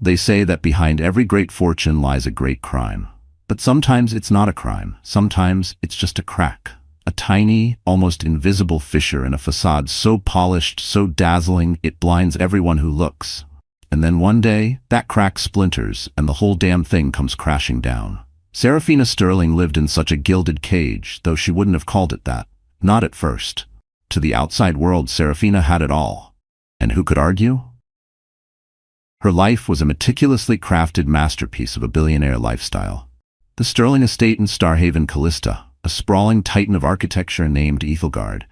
They say that behind every great fortune lies a great crime. But sometimes it's not a crime. Sometimes it's just a crack. A tiny, almost invisible fissure in a facade so polished, so dazzling, it blinds everyone who looks. And then one day, that crack splinters and the whole damn thing comes crashing down. Serafina Sterling lived in such a gilded cage, though she wouldn't have called it that. Not at first. To the outside world, Serafina had it all. And who could argue? Her life was a meticulously crafted masterpiece of a billionaire lifestyle. The Sterling estate in Starhaven, Callista, a sprawling titan of architecture named Ethelgard,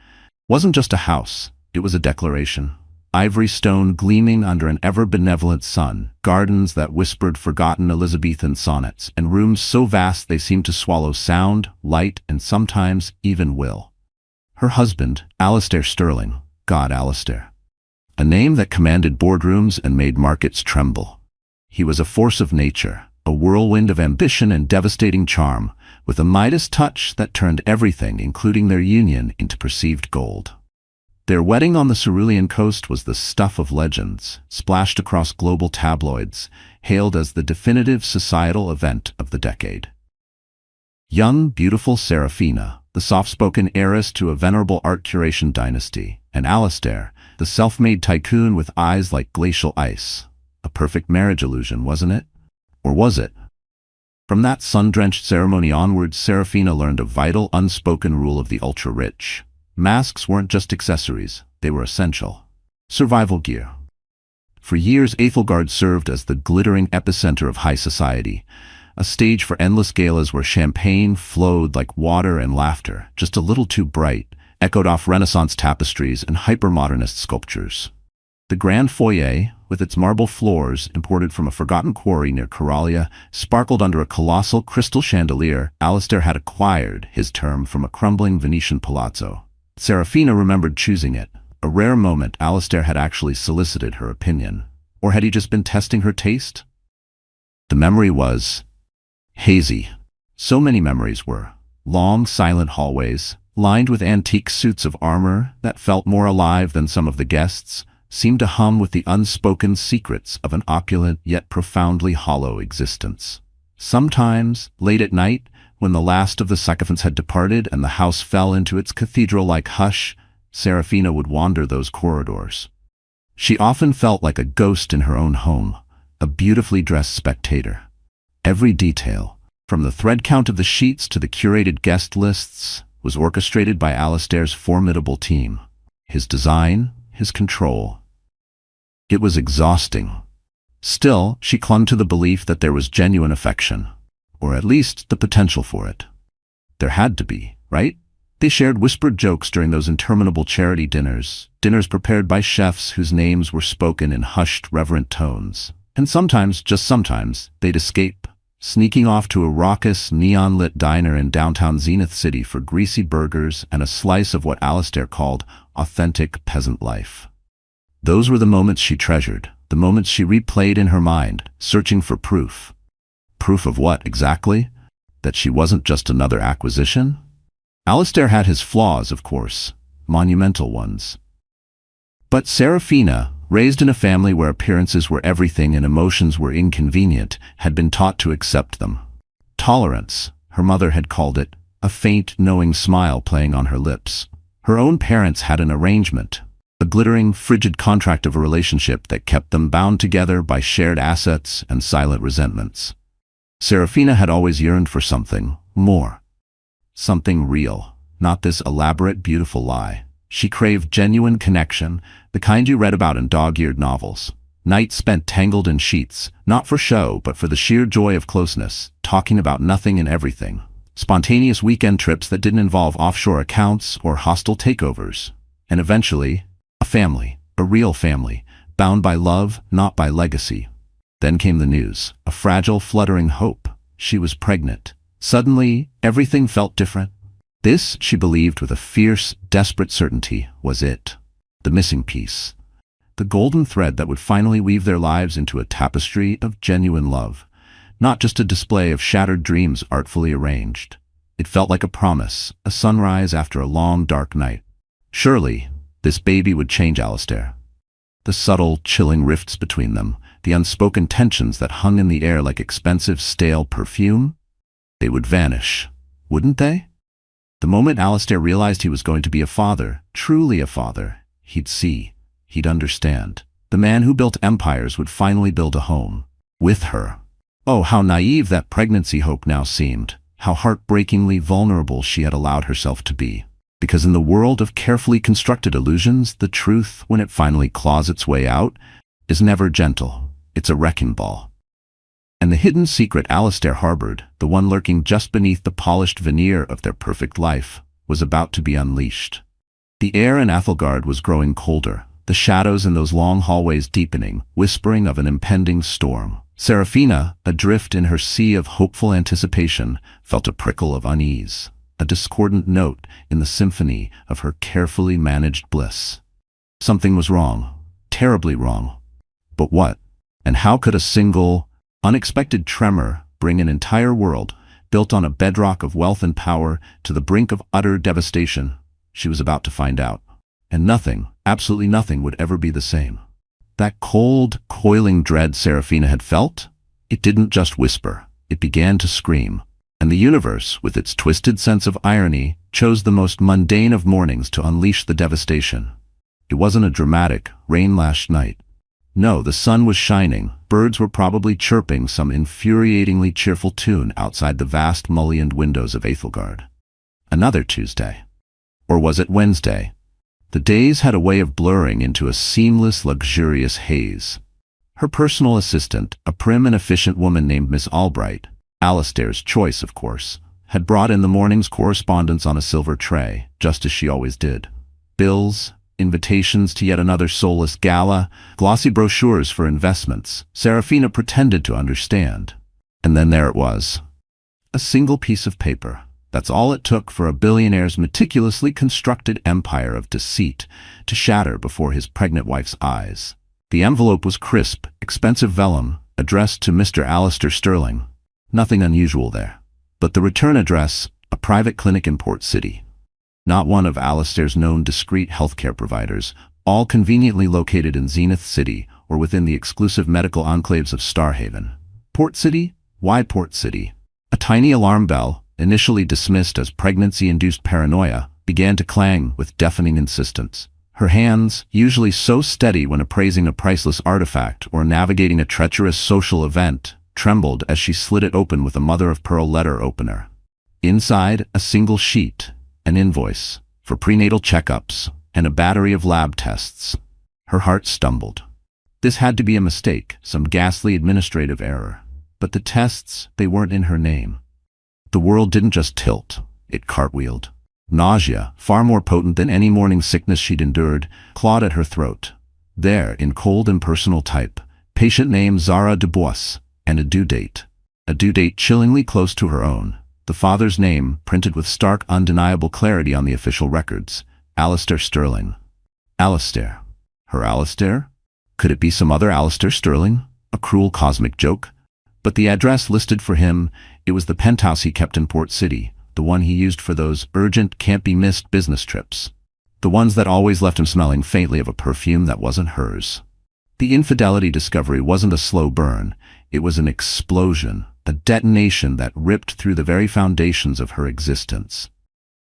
wasn't just a house, it was a declaration. Ivory stone gleaming under an ever-benevolent sun, gardens that whispered forgotten Elizabethan sonnets, and rooms so vast they seemed to swallow sound, light, and sometimes even will. Her husband, Alistair Sterling, God Alistair. A name that commanded boardrooms and made markets tremble. He was a force of nature, a whirlwind of ambition and devastating charm, with a Midas touch that turned everything, including their union, into perceived gold. Their wedding on the Cerulean coast was the stuff of legends, splashed across global tabloids, hailed as the definitive societal event of the decade. Young, beautiful Serafina, the soft-spoken heiress to a venerable art curation dynasty, and Alistair, the self-made tycoon with eyes like glacial ice. A perfect marriage illusion, wasn't it? Or was it? From that sun-drenched ceremony onwards, Serafina learned a vital, unspoken rule of the ultra-rich. Masks weren't just accessories, they were essential. Survival gear. For years, Ethelgard served as the glittering epicenter of high society, a stage for endless galas where champagne flowed like water and laughter, just a little too bright, echoed off Renaissance tapestries and hypermodernist sculptures. The grand foyer, with its marble floors imported from a forgotten quarry near Coralia, sparkled under a colossal crystal chandelier Alistair had acquired his term from a crumbling Venetian palazzo. Serafina remembered choosing it, a rare moment Alistair had actually solicited her opinion. Or had he just been testing her taste? The memory was hazy. So many memories were. Long, silent hallways, lined with antique suits of armor that felt more alive than some of the guests, seemed to hum with the unspoken secrets of an opulent yet profoundly hollow existence. Sometimes, late at night, when the last of the sycophants had departed and the house fell into its cathedral-like hush, Serafina would wander those corridors. She often felt like a ghost in her own home, a beautifully dressed spectator. Every detail, from the thread count of the sheets to the curated guest lists, was orchestrated by Alistair's formidable team. His design, his control. It was exhausting. Still, she clung to the belief that there was genuine affection. Or at least the potential for it. There had to be, right? They shared whispered jokes during those interminable charity dinners prepared by chefs whose names were spoken in hushed, reverent tones. And sometimes, just sometimes, they'd escape, sneaking off to a raucous, neon-lit diner in downtown Zenith City for greasy burgers and a slice of what Alistair called authentic peasant life. Those were the moments she treasured, the moments she replayed in her mind, searching for proof. Proof of what, exactly? That she wasn't just another acquisition? Alistair had his flaws, of course, monumental ones. But Serafina, raised in a family where appearances were everything and emotions were inconvenient, had been taught to accept them. Tolerance, her mother had called it, a faint, knowing smile playing on her lips. Her own parents had an arrangement, a glittering, frigid contract of a relationship that kept them bound together by shared assets and silent resentments. Serafina had always yearned for something more. Something real, not this elaborate, beautiful lie. She craved genuine connection, the kind you read about in dog-eared novels. Nights spent tangled in sheets, not for show, but for the sheer joy of closeness, talking about nothing and everything. Spontaneous weekend trips that didn't involve offshore accounts or hostile takeovers. And eventually, a family, a real family, bound by love, not by legacy. Then came the news, a fragile, fluttering hope. She was pregnant. Suddenly, everything felt different. This, she believed with a fierce, desperate certainty, was it. The missing piece. The golden thread that would finally weave their lives into a tapestry of genuine love. Not just a display of shattered dreams artfully arranged. It felt like a promise, a sunrise after a long, dark night. Surely, this baby would change Alistair. The subtle, chilling rifts between them, the unspoken tensions that hung in the air like expensive, stale perfume? They would vanish, wouldn't they? The moment Alistair realized he was going to be a father, truly a father, he'd see, he'd understand. The man who built empires would finally build a home. With her. Oh, how naive that pregnancy hope now seemed. How heartbreakingly vulnerable she had allowed herself to be. Because in the world of carefully constructed illusions, the truth, when it finally claws its way out, is never gentle. It's a wrecking ball. And the hidden secret Alistair harbored, the one lurking just beneath the polished veneer of their perfect life, was about to be unleashed. The air in Athelgard was growing colder, the shadows in those long hallways deepening, whispering of an impending storm. Serafina, adrift in her sea of hopeful anticipation, felt a prickle of unease, a discordant note in the symphony of her carefully managed bliss. Something was wrong, terribly wrong. But what? And how could a single, unexpected tremor bring an entire world, built on a bedrock of wealth and power, to the brink of utter devastation? She was about to find out. And nothing, absolutely nothing, would ever be the same. That cold, coiling dread Serafina had felt, it didn't just whisper, it began to scream. And the universe, with its twisted sense of irony, chose the most mundane of mornings to unleash the devastation. It wasn't a dramatic, rain-lashed night. No, the sun was shining, birds were probably chirping some infuriatingly cheerful tune outside the vast mullioned windows of Athelgard. Another Tuesday. Or was it Wednesday? The days had a way of blurring into a seamless, luxurious haze. Her personal assistant, a prim and efficient woman named Miss Albright, Alistair's choice, of course, had brought in the morning's correspondence on a silver tray, just as she always did. Bills, invitations to yet another soulless gala, glossy brochures for investments. Serafina pretended to understand. And then there it was. A single piece of paper. That's all it took for a billionaire's meticulously constructed empire of deceit to shatter before his pregnant wife's eyes. The envelope was crisp, expensive vellum, addressed to Mr. Alistair Sterling. Nothing unusual there. But the return address, a private clinic in Port City. Not one of Alistair's known discreet healthcare providers, all conveniently located in Zenith City or within the exclusive medical enclaves of Starhaven. Port City? Why Port City? A tiny alarm bell, initially dismissed as pregnancy-induced paranoia, began to clang with deafening insistence. Her hands, usually so steady when appraising a priceless artifact or navigating a treacherous social event, trembled as she slid it open with a mother-of-pearl letter opener. Inside, a single sheet, an invoice, for prenatal checkups, and a battery of lab tests. Her heart stumbled. This had to be a mistake, some ghastly administrative error. But the tests, they weren't in her name. The world didn't just tilt, it cartwheeled. Nausea, far more potent than any morning sickness she'd endured, clawed at her throat. There, in cold impersonal type, patient name Zara Dubois, and a due date. A due date chillingly close to her own. The father's name, printed with stark, undeniable clarity on the official records. Alistair Sterling. Alistair. Her Alistair? Could it be some other Alistair Sterling? A cruel cosmic joke? But the address listed for him, it was the penthouse he kept in Port City, the one he used for those urgent, can't-be-missed business trips. The ones that always left him smelling faintly of a perfume that wasn't hers. The infidelity discovery wasn't a slow burn, it was an explosion, a detonation that ripped through the very foundations of her existence.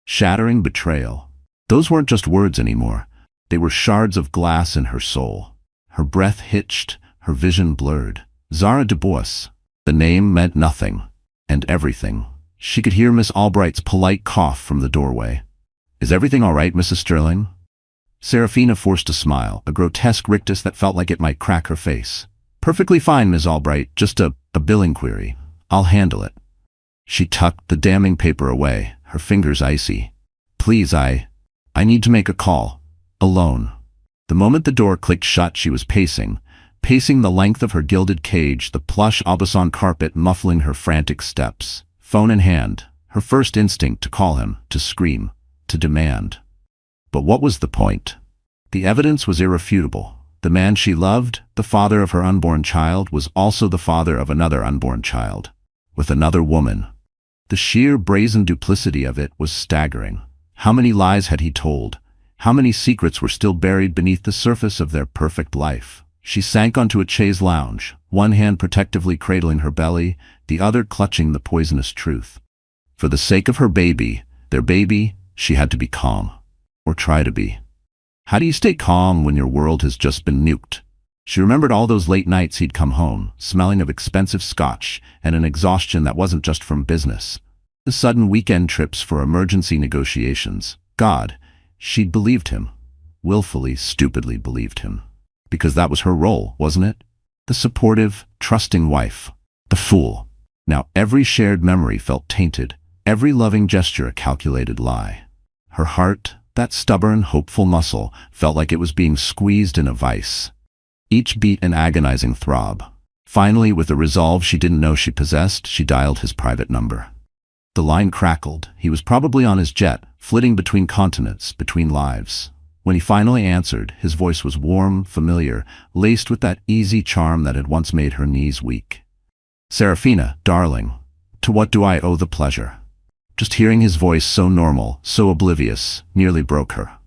Shattering betrayal. Those weren't just words anymore, they were shards of glass in her soul. Her breath hitched, her vision blurred. Zara Dubois. The name meant nothing, and everything. She could hear Miss Albright's polite cough from the doorway. "Is everything all right, Mrs. Sterling?" Serafina forced a smile, a grotesque rictus that felt like it might crack her face. "Perfectly fine, Miss Albright, just a billing query. I'll handle it." She tucked the damning paper away, her fingers icy. "Please, I need to make a call. Alone." The moment the door clicked shut, she was pacing the length of her gilded cage, the plush Aubusson carpet muffling her frantic steps. Phone in hand, her first instinct to call him, to scream, to demand. But what was the point? The evidence was irrefutable. The man she loved, the father of her unborn child, was also the father of another unborn child, with another woman. The sheer brazen duplicity of it was staggering. How many lies had he told? How many secrets were still buried beneath the surface of their perfect life? She sank onto a chaise lounge, one hand protectively cradling her belly, the other clutching the poisonous truth. For the sake of her baby, their baby, she had to be calm. Or try to be. How do you stay calm when your world has just been nuked? She remembered all those late nights he'd come home, smelling of expensive scotch and an exhaustion that wasn't just from business. The sudden weekend trips for emergency negotiations. God, she'd believed him. Willfully, stupidly believed him. Because that was her role, wasn't it? The supportive, trusting wife. The fool. Now every shared memory felt tainted, every loving gesture a calculated lie. Her heart, that stubborn, hopeful muscle, felt like it was being squeezed in a vice. Each beat an agonizing throb. Finally, with a resolve she didn't know she possessed, she dialed his private number. The line crackled. He was probably on his jet, flitting between continents, between lives. When he finally answered, his voice was warm, familiar, laced with that easy charm that had once made her knees weak. "Serafina, darling, to what do I owe the pleasure?" Just hearing his voice, so normal, so oblivious, nearly broke her.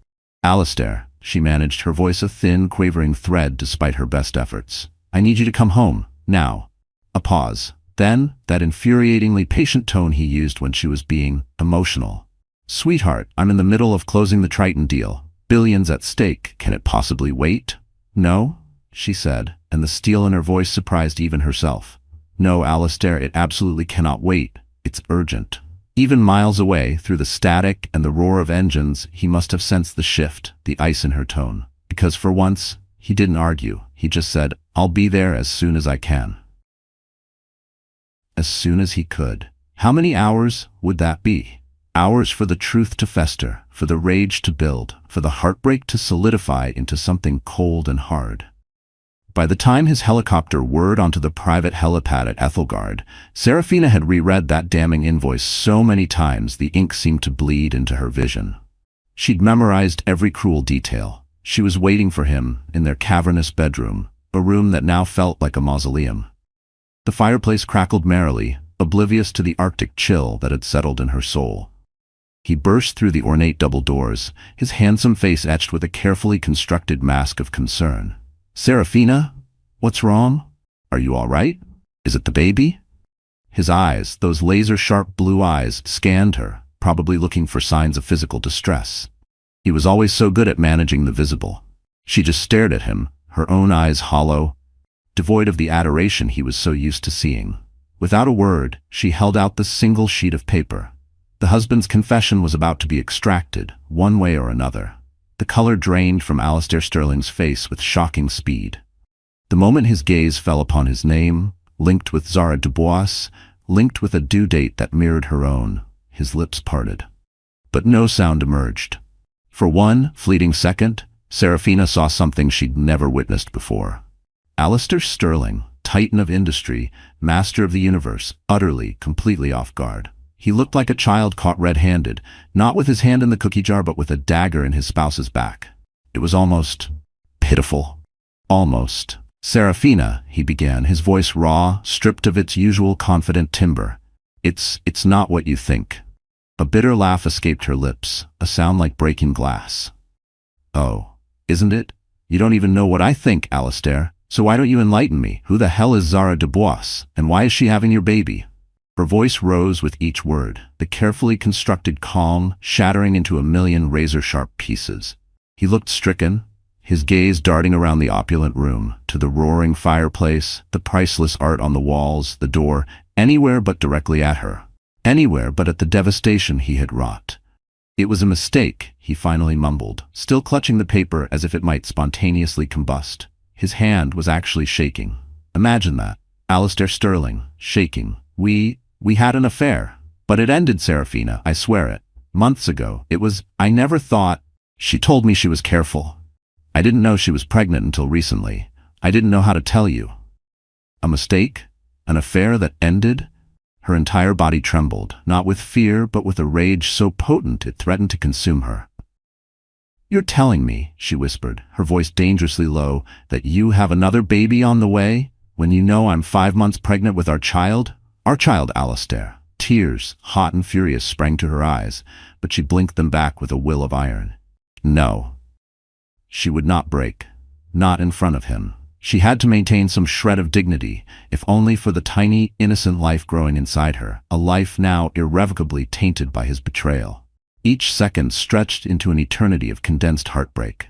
"Alistair," she managed, her voice a thin, quavering thread despite her best efforts. "I need you to come home, now." A pause. Then, that infuriatingly patient tone he used when she was being emotional. "Sweetheart, I'm in the middle of closing the Triton deal. Billions at stake. Can it possibly wait?" "No," she said, and the steel in her voice surprised even herself. "No, Alistair, it absolutely cannot wait. It's urgent." Even miles away, through the static and the roar of engines, he must have sensed the shift, the ice in her tone. Because for once, he didn't argue. He just said, "I'll be there as soon as I can." As soon as he could. How many hours would that be? Hours for the truth to fester, for the rage to build, for the heartbreak to solidify into something cold and hard. By the time his helicopter whirred onto the private helipad at Ethelgard, Serafina had reread that damning invoice so many times the ink seemed to bleed into her vision. She'd memorized every cruel detail. She was waiting for him in their cavernous bedroom, a room that now felt like a mausoleum. The fireplace crackled merrily, oblivious to the Arctic chill that had settled in her soul. He burst through the ornate double doors, his handsome face etched with a carefully constructed mask of concern. "Serafina, what's wrong? Are you all right? Is it the baby?" His eyes, those laser-sharp blue eyes, scanned her, probably looking for signs of physical distress. He was always so good at managing the visible. She just stared at him, her own eyes hollow, devoid of the adoration he was so used to seeing. Without a word, she held out the single sheet of paper. The husband's confession was about to be extracted, one way or another. The color drained from Alistair Sterling's face with shocking speed. The moment his gaze fell upon his name, linked with Zara Dubois, linked with a due date that mirrored her own, his lips parted. But no sound emerged. For one fleeting second, Serafina saw something she'd never witnessed before. Alistair Sterling, titan of industry, master of the universe, utterly, completely off guard. He looked like a child caught red-handed, not with his hand in the cookie jar but with a dagger in his spouse's back. It was almost pitiful. Almost. "Serafina," he began, his voice raw, stripped of its usual confident timbre. It's not what you think." A bitter laugh escaped her lips, a sound like breaking glass. "Oh, isn't it? You don't even know what I think, Alistair. So why don't you enlighten me? Who the hell is Zara Dubois, and why is she having your baby?" Her voice rose with each word, the carefully constructed calm shattering into a million razor-sharp pieces. He looked stricken, his gaze darting around the opulent room, to the roaring fireplace, the priceless art on the walls, the door, anywhere but directly at her. Anywhere but at the devastation he had wrought. "It was a mistake," he finally mumbled, still clutching the paper as if it might spontaneously combust. His hand was actually shaking. Imagine that. Alistair Sterling, shaking. We had an affair. But it ended, Serafina, I swear it. Months ago. I never thought. She told me she was careful. I didn't know she was pregnant until recently. I didn't know how to tell you." A mistake? An affair that ended? Her entire body trembled, not with fear, but with a rage so potent it threatened to consume her. "You're telling me," she whispered, her voice dangerously low, "that you have another baby on the way, when you know I'm 5 months pregnant with our child? Our child, Alistair." Tears, hot and furious, sprang to her eyes, but she blinked them back with a will of iron. No. She would not break. Not in front of him. She had to maintain some shred of dignity, if only for the tiny, innocent life growing inside her, a life now irrevocably tainted by his betrayal. Each second stretched into an eternity of condensed heartbreak.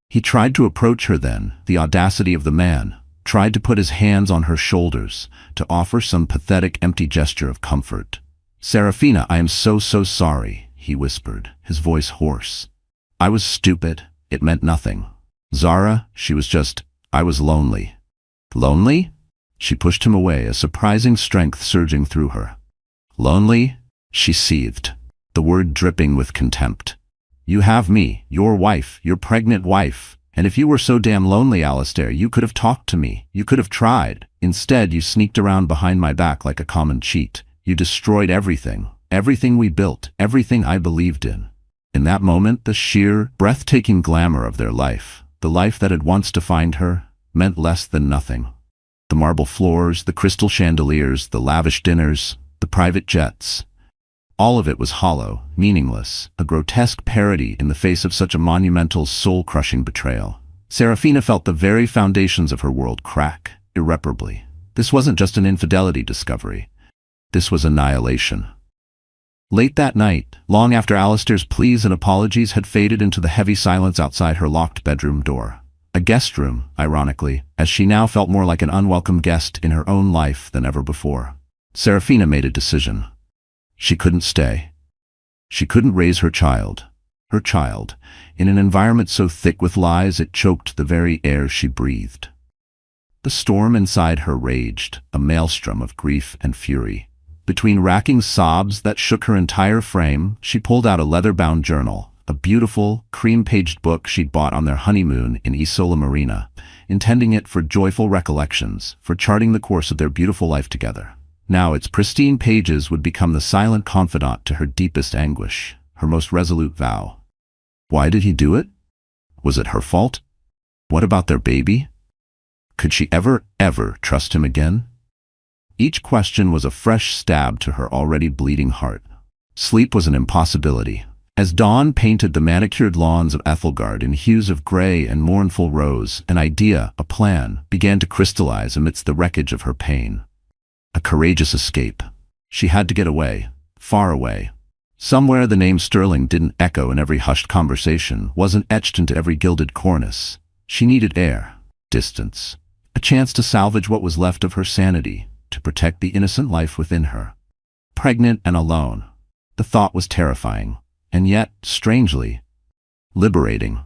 He tried to approach her then, the audacity of the man, tried to put his hands on her shoulders, to offer some pathetic empty gesture of comfort. "Serafina, I am so sorry," he whispered, his voice hoarse. "I was stupid. It meant nothing. Zara, I was lonely." "Lonely?" She pushed him away, a surprising strength surging through her. "Lonely?" she seethed, the word dripping with contempt. "You have me, your wife, your pregnant wife. And if you were so damn lonely, Alistair, you could have talked to me. You could have tried. Instead, you sneaked around behind my back like a common cheat. You destroyed everything. Everything we built. Everything I believed in." In that moment, the sheer, breathtaking glamour of their life, the life that had once defined her, meant less than nothing. The marble floors, the crystal chandeliers, the lavish dinners, the private jets. All of it was hollow, meaningless, a grotesque parody in the face of such a monumental, soul-crushing betrayal. Serafina felt the very foundations of her world crack, irreparably. This wasn't just an infidelity discovery. This was annihilation. Late that night, long after Alistair's pleas and apologies had faded into the heavy silence outside her locked bedroom door. A guest room, ironically, as she now felt more like an unwelcome guest in her own life than ever before. Serafina made a decision. She couldn't stay. She couldn't raise her child, in an environment so thick with lies it choked the very air she breathed. The storm inside her raged, a maelstrom of grief and fury. Between racking sobs that shook her entire frame, she pulled out a leather-bound journal, a beautiful, cream-paged book she'd bought on their honeymoon in Isola Marina, intending it for joyful recollections, for charting the course of their beautiful life together. Now its pristine pages would become the silent confidant to her deepest anguish, her most resolute vow. Why did he do it? Was it her fault? What about their baby? Could she ever trust him again? Each question was a fresh stab to her already bleeding heart. Sleep was an impossibility. As dawn painted the manicured lawns of Ethelgard in hues of gray and mournful rose, an idea, a plan, began to crystallize amidst the wreckage of her pain. A courageous escape. She had to get away, far away. Somewhere the name Sterling didn't echo in every hushed conversation, wasn't etched into every gilded cornice. She needed air, distance, a chance to salvage what was left of her sanity, to protect the innocent life within her. Pregnant and alone. The thought was terrifying, and yet, strangely, liberating.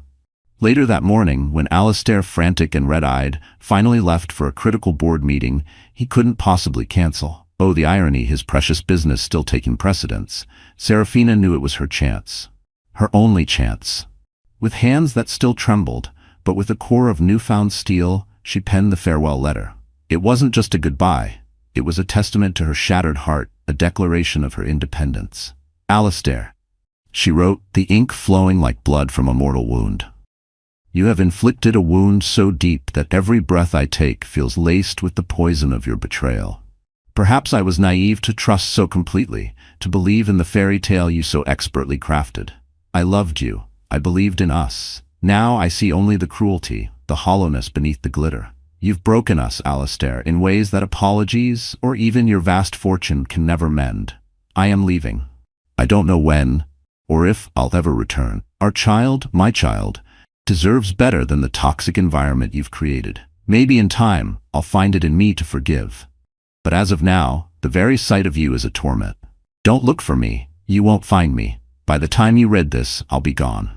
Later that morning, when Alistair, frantic and red-eyed, finally left for a critical board meeting he couldn't possibly cancel. Oh, the irony, his precious business still taking precedence. Serafina knew it was her chance. Her only chance. With hands that still trembled, but with a core of newfound steel, she penned the farewell letter. It wasn't just a goodbye. It was a testament to her shattered heart, a declaration of her independence. "Alistair," she wrote, the ink flowing like blood from a mortal wound. "You have inflicted a wound so deep that every breath I take feels laced with the poison of your betrayal. Perhaps I was naive to trust so completely, to believe in the fairy tale you so expertly crafted. I loved you. I believed in us. Now I see only the cruelty, the hollowness beneath the glitter. You've broken us, Alistair, in ways that apologies, or even your vast fortune, can never mend. I am leaving. I don't know when, or if I'll ever return. Our child, my child, deserves better than the toxic environment you've created. Maybe in time, I'll find it in me to forgive. But as of now, the very sight of you is a torment. Don't look for me. You won't find me. By the time you read this, I'll be gone."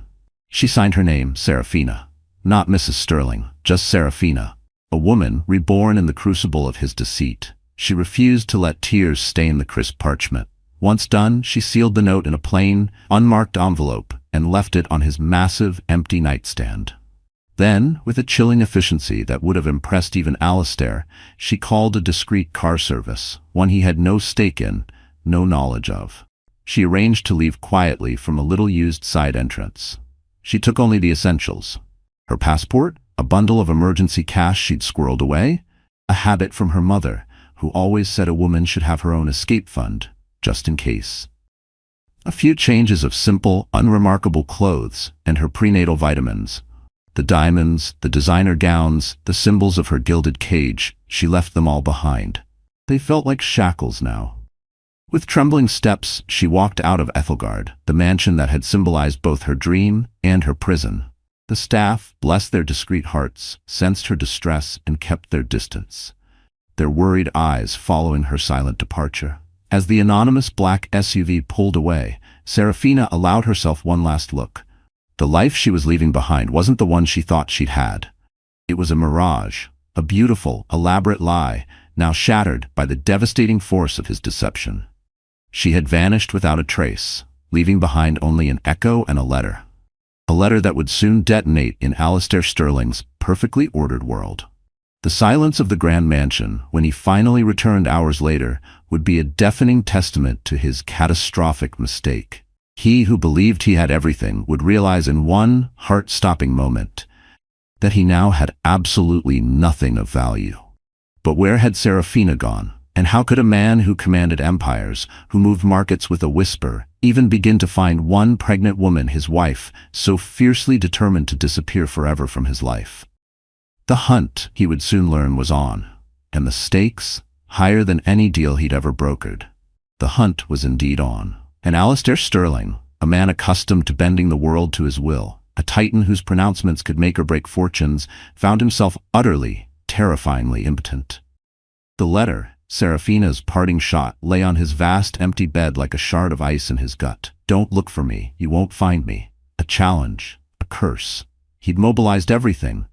She signed her name, Serafina. Not Mrs. Sterling, just Serafina. A woman reborn in the crucible of his deceit. She refused to let tears stain the crisp parchment. Once done, she sealed the note in a plain, unmarked envelope and left it on his massive, empty nightstand. Then, with a chilling efficiency that would have impressed even Alistair, she called a discreet car service, one he had no stake in, no knowledge of. She arranged to leave quietly from a little-used side entrance. She took only the essentials. Her passport, a bundle of emergency cash she'd squirreled away, a habit from her mother, who always said a woman should have her own escape fund, just in case. A few changes of simple, unremarkable clothes, and her prenatal vitamins. The diamonds, the designer gowns, the symbols of her gilded cage, she left them all behind. They felt like shackles now. With trembling steps, she walked out of Ethelgard, the mansion that had symbolized both her dream and her prison. The staff, bless their discreet hearts, sensed her distress and kept their distance, their worried eyes following her silent departure. As the anonymous black SUV pulled away, Serafina allowed herself one last look. The life she was leaving behind wasn't the one she thought she'd had. It was a mirage, a beautiful, elaborate lie, now shattered by the devastating force of his deception. She had vanished without a trace, leaving behind only an echo and a letter. A letter that would soon detonate in Alistair Sterling's perfectly ordered world. The silence of the grand mansion, when he finally returned hours later, would be a deafening testament to his catastrophic mistake. He who believed he had everything would realize in one heart-stopping moment that he now had absolutely nothing of value. But where had Serafina gone? And how could a man who commanded empires, who moved markets with a whisper, even begin to find one pregnant woman his wife, so fiercely determined to disappear forever from his life? The hunt, he would soon learn, was on, and the stakes, higher than any deal he'd ever brokered. The hunt was indeed on. And Alistair Sterling, a man accustomed to bending the world to his will, a titan whose pronouncements could make or break fortunes, found himself utterly, terrifyingly impotent. The letter, Serafina's parting shot, lay on his vast empty bed like a shard of ice in his gut. Don't look for me, you won't find me. A challenge, a curse. He'd mobilized everything.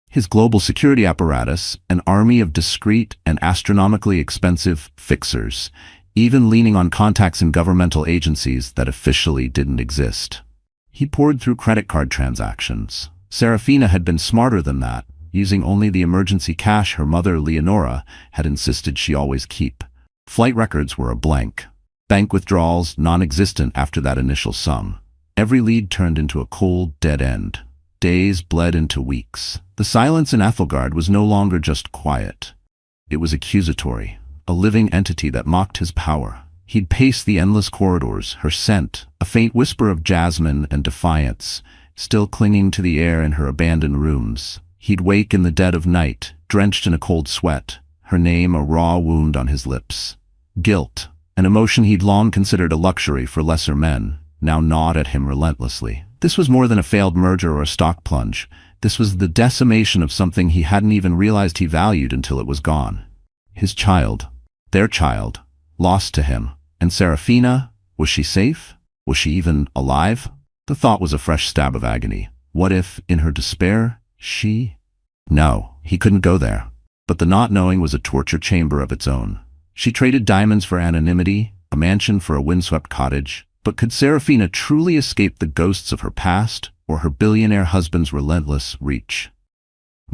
His global security apparatus, an army of discreet and astronomically expensive fixers, even leaning on contacts in governmental agencies that officially didn't exist. He poured through credit card transactions. Serafina had been smarter than that, using only the emergency cash her mother, Leonora, had insisted she always keep. Flight records were a blank. Bank withdrawals non-existent after that initial sum. Every lead turned into a cold, dead end. Days bled into weeks. The silence in Ethelgard was no longer just quiet. It was accusatory. A living entity that mocked his power. He'd pace the endless corridors, her scent, a faint whisper of jasmine and defiance, still clinging to the air in her abandoned rooms. He'd wake in the dead of night, drenched in a cold sweat, her name a raw wound on his lips. Guilt, an emotion he'd long considered a luxury for lesser men, now gnawed at him relentlessly. This was more than a failed merger or a stock plunge. This was the decimation of something he hadn't even realized he valued until it was gone. His child. Their child, lost to him. And Serafina, was she safe? Was she even alive? The thought was a fresh stab of agony. What if, in her despair, she? No, he couldn't go there. But the not knowing was a torture chamber of its own. She traded diamonds for anonymity, a mansion for a windswept cottage. But could Serafina truly escape the ghosts of her past, or her billionaire husband's relentless reach?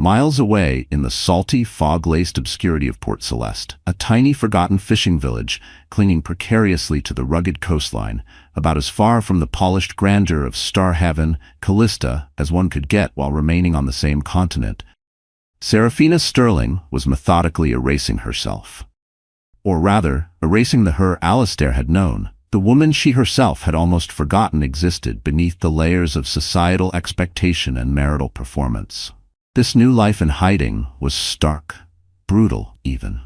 Miles away, in the salty, fog-laced obscurity of Port Celeste, a tiny forgotten fishing village clinging precariously to the rugged coastline, about as far from the polished grandeur of Starhaven, Callista, as one could get while remaining on the same continent, Serafina Sterling was methodically erasing herself. Or rather, erasing the her Alistair had known, the woman she herself had almost forgotten existed beneath the layers of societal expectation and marital performance. This new life in hiding was stark, brutal even.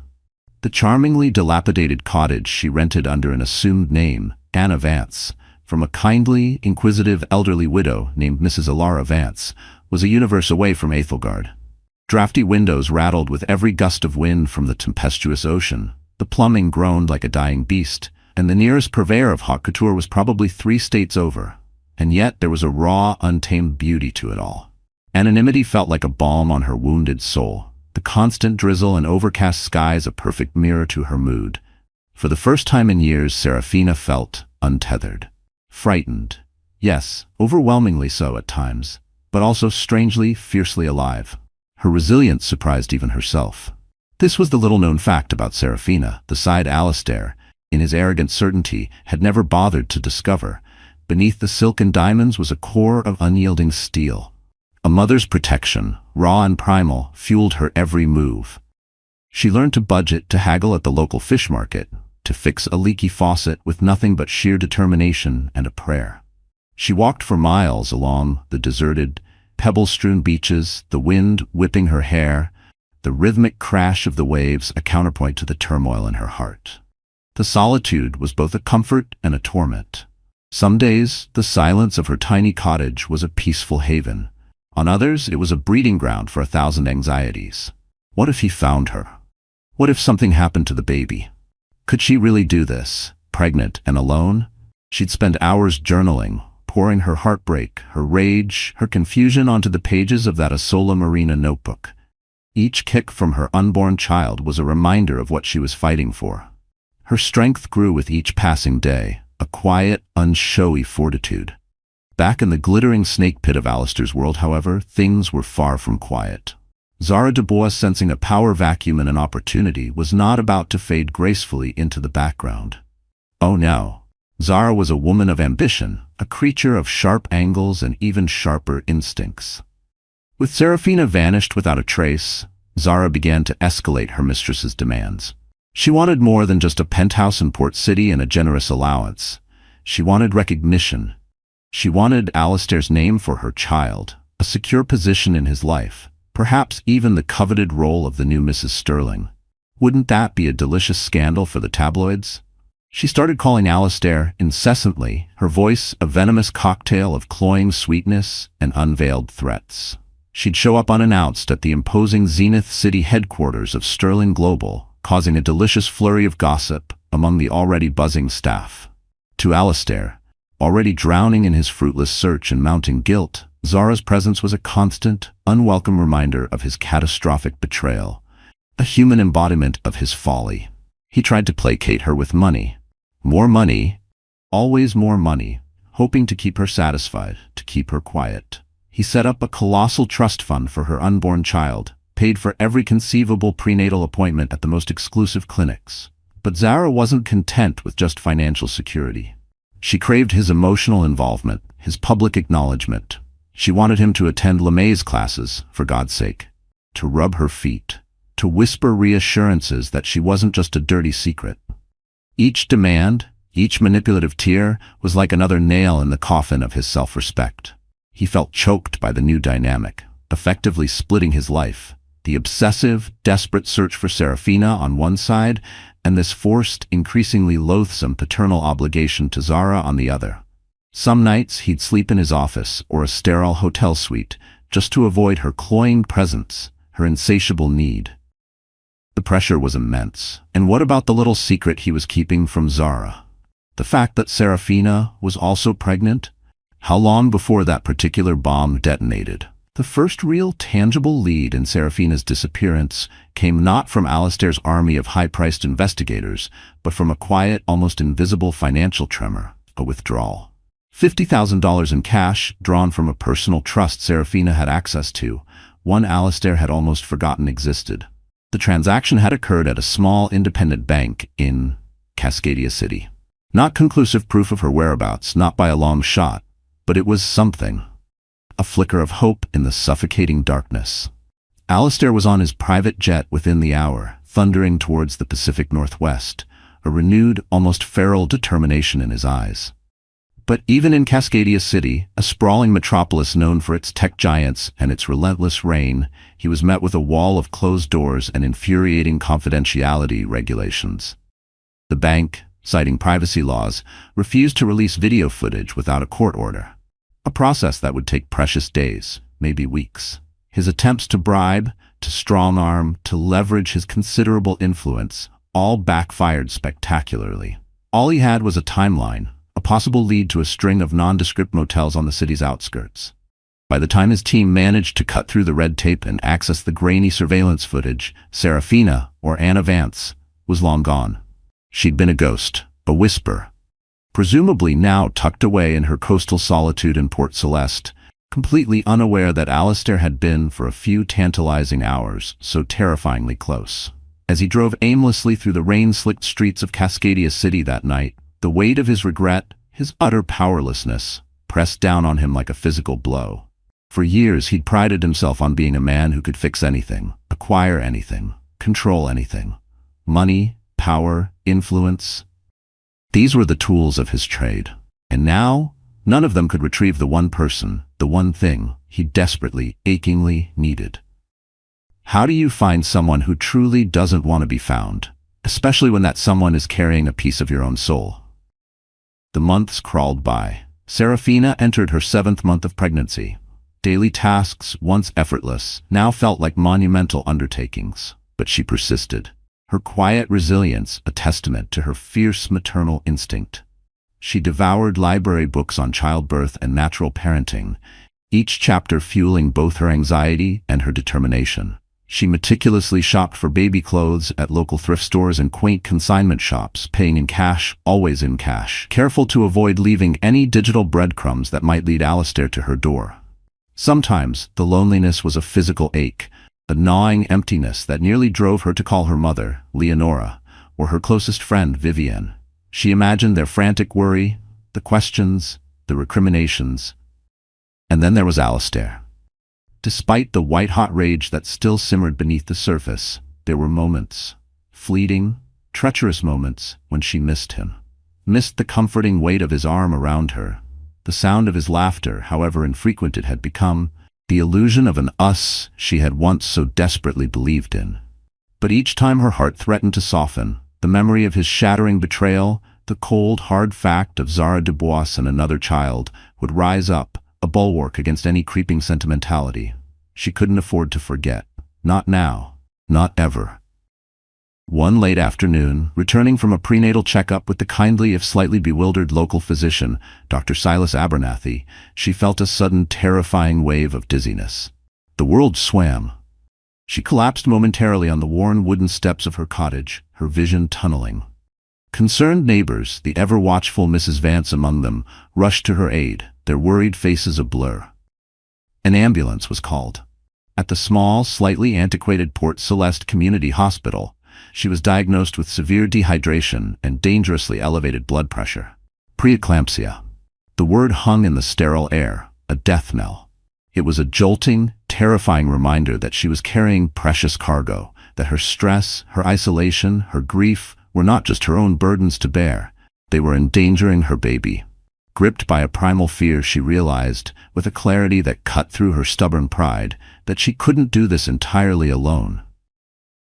The charmingly dilapidated cottage she rented under an assumed name, Anna Vance, from a kindly, inquisitive elderly widow named Mrs. Alara Vance, was a universe away from Ethelgard. Drafty windows rattled with every gust of wind from the tempestuous ocean. The plumbing groaned like a dying beast, and the nearest purveyor of haute couture was probably 3 states over. And yet there was a raw, untamed beauty to it all. Anonymity felt like a balm on her wounded soul, the constant drizzle and overcast skies a perfect mirror to her mood. For the first time in years, Serafina felt untethered. Frightened. Yes, overwhelmingly so at times, but also strangely, fiercely alive. Her resilience surprised even herself. This was the little-known fact about Serafina, the side Alistair, in his arrogant certainty, had never bothered to discover. Beneath the silken diamonds was a core of unyielding steel. A mother's protection, raw and primal, fueled her every move. She learned to budget, to haggle at the local fish market, to fix a leaky faucet with nothing but sheer determination and a prayer. She walked for miles along the deserted, pebble-strewn beaches, the wind whipping her hair, the rhythmic crash of the waves a counterpoint to the turmoil in her heart. The solitude was both a comfort and a torment. Some days, the silence of her tiny cottage was a peaceful haven. On others, it was a breeding ground for 1,000 anxieties. What if he found her? What if something happened to the baby? Could she really do this, pregnant and alone? She'd spend hours journaling, pouring her heartbreak, her rage, her confusion onto the pages of that Asola Marina notebook. Each kick from her unborn child was a reminder of what she was fighting for. Her strength grew with each passing day, a quiet, unshowy fortitude. Back in the glittering snake pit of Alistair's world, however, things were far from quiet. Zara Dubois, sensing a power vacuum and an opportunity, was not about to fade gracefully into the background. Oh no. Zara was a woman of ambition, a creature of sharp angles and even sharper instincts. With Serafina vanished without a trace, Zara began to escalate her mistress's demands. She wanted more than just a penthouse in Port City and a generous allowance. She wanted recognition. She wanted Alistair's name for her child, a secure position in his life, perhaps even the coveted role of the new Mrs. Sterling. Wouldn't that be a delicious scandal for the tabloids? She started calling Alistair incessantly, her voice a venomous cocktail of cloying sweetness and unveiled threats. She'd show up unannounced at the imposing Zenith City headquarters of Sterling Global, causing a delicious flurry of gossip among the already buzzing staff. To Alistair, already drowning in his fruitless search and mounting guilt, Zara's presence was a constant, unwelcome reminder of his catastrophic betrayal, a human embodiment of his folly. He tried to placate her with money. More money, always more money, hoping to keep her satisfied, to keep her quiet. He set up a colossal trust fund for her unborn child, paid for every conceivable prenatal appointment at the most exclusive clinics. But Zara wasn't content with just financial security. She craved his emotional involvement, his public acknowledgement. She wanted him to attend LeMay's classes, for God's sake, to rub her feet, to whisper reassurances that she wasn't just a dirty secret. Each demand, each manipulative tear, was like another nail in the coffin of his self-respect. He felt choked by the new dynamic, effectively splitting his life. The obsessive, desperate search for Serafina on one side, and this forced, increasingly loathsome paternal obligation to Zara on the other. Some nights he'd sleep in his office or a sterile hotel suite, just to avoid her cloying presence, her insatiable need. The pressure was immense. And what about the little secret he was keeping from Zara? The fact that Serafina was also pregnant? How long before that particular bomb detonated? The first real tangible lead in Serafina's disappearance came not from Alistair's army of high-priced investigators, but from a quiet, almost invisible financial tremor, a withdrawal. $50,000 in cash, drawn from a personal trust Serafina had access to, one Alistair had almost forgotten existed. The transaction had occurred at a small independent bank in Cascadia City. Not conclusive proof of her whereabouts, not by a long shot, but it was something. A flicker of hope in the suffocating darkness. Alistair was on his private jet within the hour, thundering towards the Pacific Northwest, a renewed, almost feral determination in his eyes. But even in Cascadia City, a sprawling metropolis known for its tech giants and its relentless reign, he was met with a wall of closed doors and infuriating confidentiality regulations. The bank, citing privacy laws, refused to release video footage without a court order. A process that would take precious days, maybe weeks. His attempts to bribe, to strong-arm, to leverage his considerable influence, all backfired spectacularly. All he had was a timeline, a possible lead to a string of nondescript motels on the city's outskirts. By the time his team managed to cut through the red tape and access the grainy surveillance footage, Serafina, or Anna Vance, was long gone. She'd been a ghost, a whisper, presumably now tucked away in her coastal solitude in Port Celeste, completely unaware that Alistair had been, for a few tantalizing hours, so terrifyingly close. As he drove aimlessly through the rain-slicked streets of Cascadia City that night, the weight of his regret, his utter powerlessness, pressed down on him like a physical blow. For years he'd prided himself on being a man who could fix anything, acquire anything, control anything. Money, power, influence. These were the tools of his trade. And now, none of them could retrieve the one person, the one thing he desperately, achingly needed. How do you find someone who truly doesn't want to be found, especially when that someone is carrying a piece of your own soul? The months crawled by. Serafina entered her 7th month of pregnancy. Daily tasks, once effortless, now felt like monumental undertakings. But she persisted. Her quiet resilience a testament to her fierce maternal instinct. She devoured library books on childbirth and natural parenting, each chapter fueling both her anxiety and her determination. She meticulously shopped for baby clothes at local thrift stores and quaint consignment shops, paying in cash, always in cash, careful to avoid leaving any digital breadcrumbs that might lead Alistair to her door. Sometimes the loneliness was a physical ache, a gnawing emptiness that nearly drove her to call her mother, Leonora, or her closest friend, Vivienne. She imagined their frantic worry, the questions, the recriminations. And then there was Alistair. Despite the white-hot rage that still simmered beneath the surface, there were moments, fleeting, treacherous moments, when she missed him. Missed the comforting weight of his arm around her, the sound of his laughter, however infrequent it had become, the illusion of an us she had once so desperately believed in. But each time her heart threatened to soften, the memory of his shattering betrayal, the cold, hard fact of Zara Dubois and another child, would rise up, a bulwark against any creeping sentimentality. She couldn't afford to forget. Not now. Not ever. One late afternoon, returning from a prenatal checkup with the kindly if slightly bewildered local physician, Dr. Silas Abernathy, she felt a sudden terrifying wave of dizziness. The world swam. She collapsed momentarily on the worn wooden steps of her cottage, her vision tunneling. Concerned neighbors, the ever-watchful Mrs. Vance among them, rushed to her aid, their worried faces a blur. An ambulance was called. At the small, slightly antiquated Port Celeste Community Hospital, she was diagnosed with severe dehydration and dangerously elevated blood pressure. Preeclampsia. The word hung in the sterile air, a death knell. It was a jolting, terrifying reminder that she was carrying precious cargo, that her stress, her isolation, her grief were not just her own burdens to bear, they were endangering her baby. Gripped by a primal fear, she realized, with a clarity that cut through her stubborn pride, that she couldn't do this entirely alone.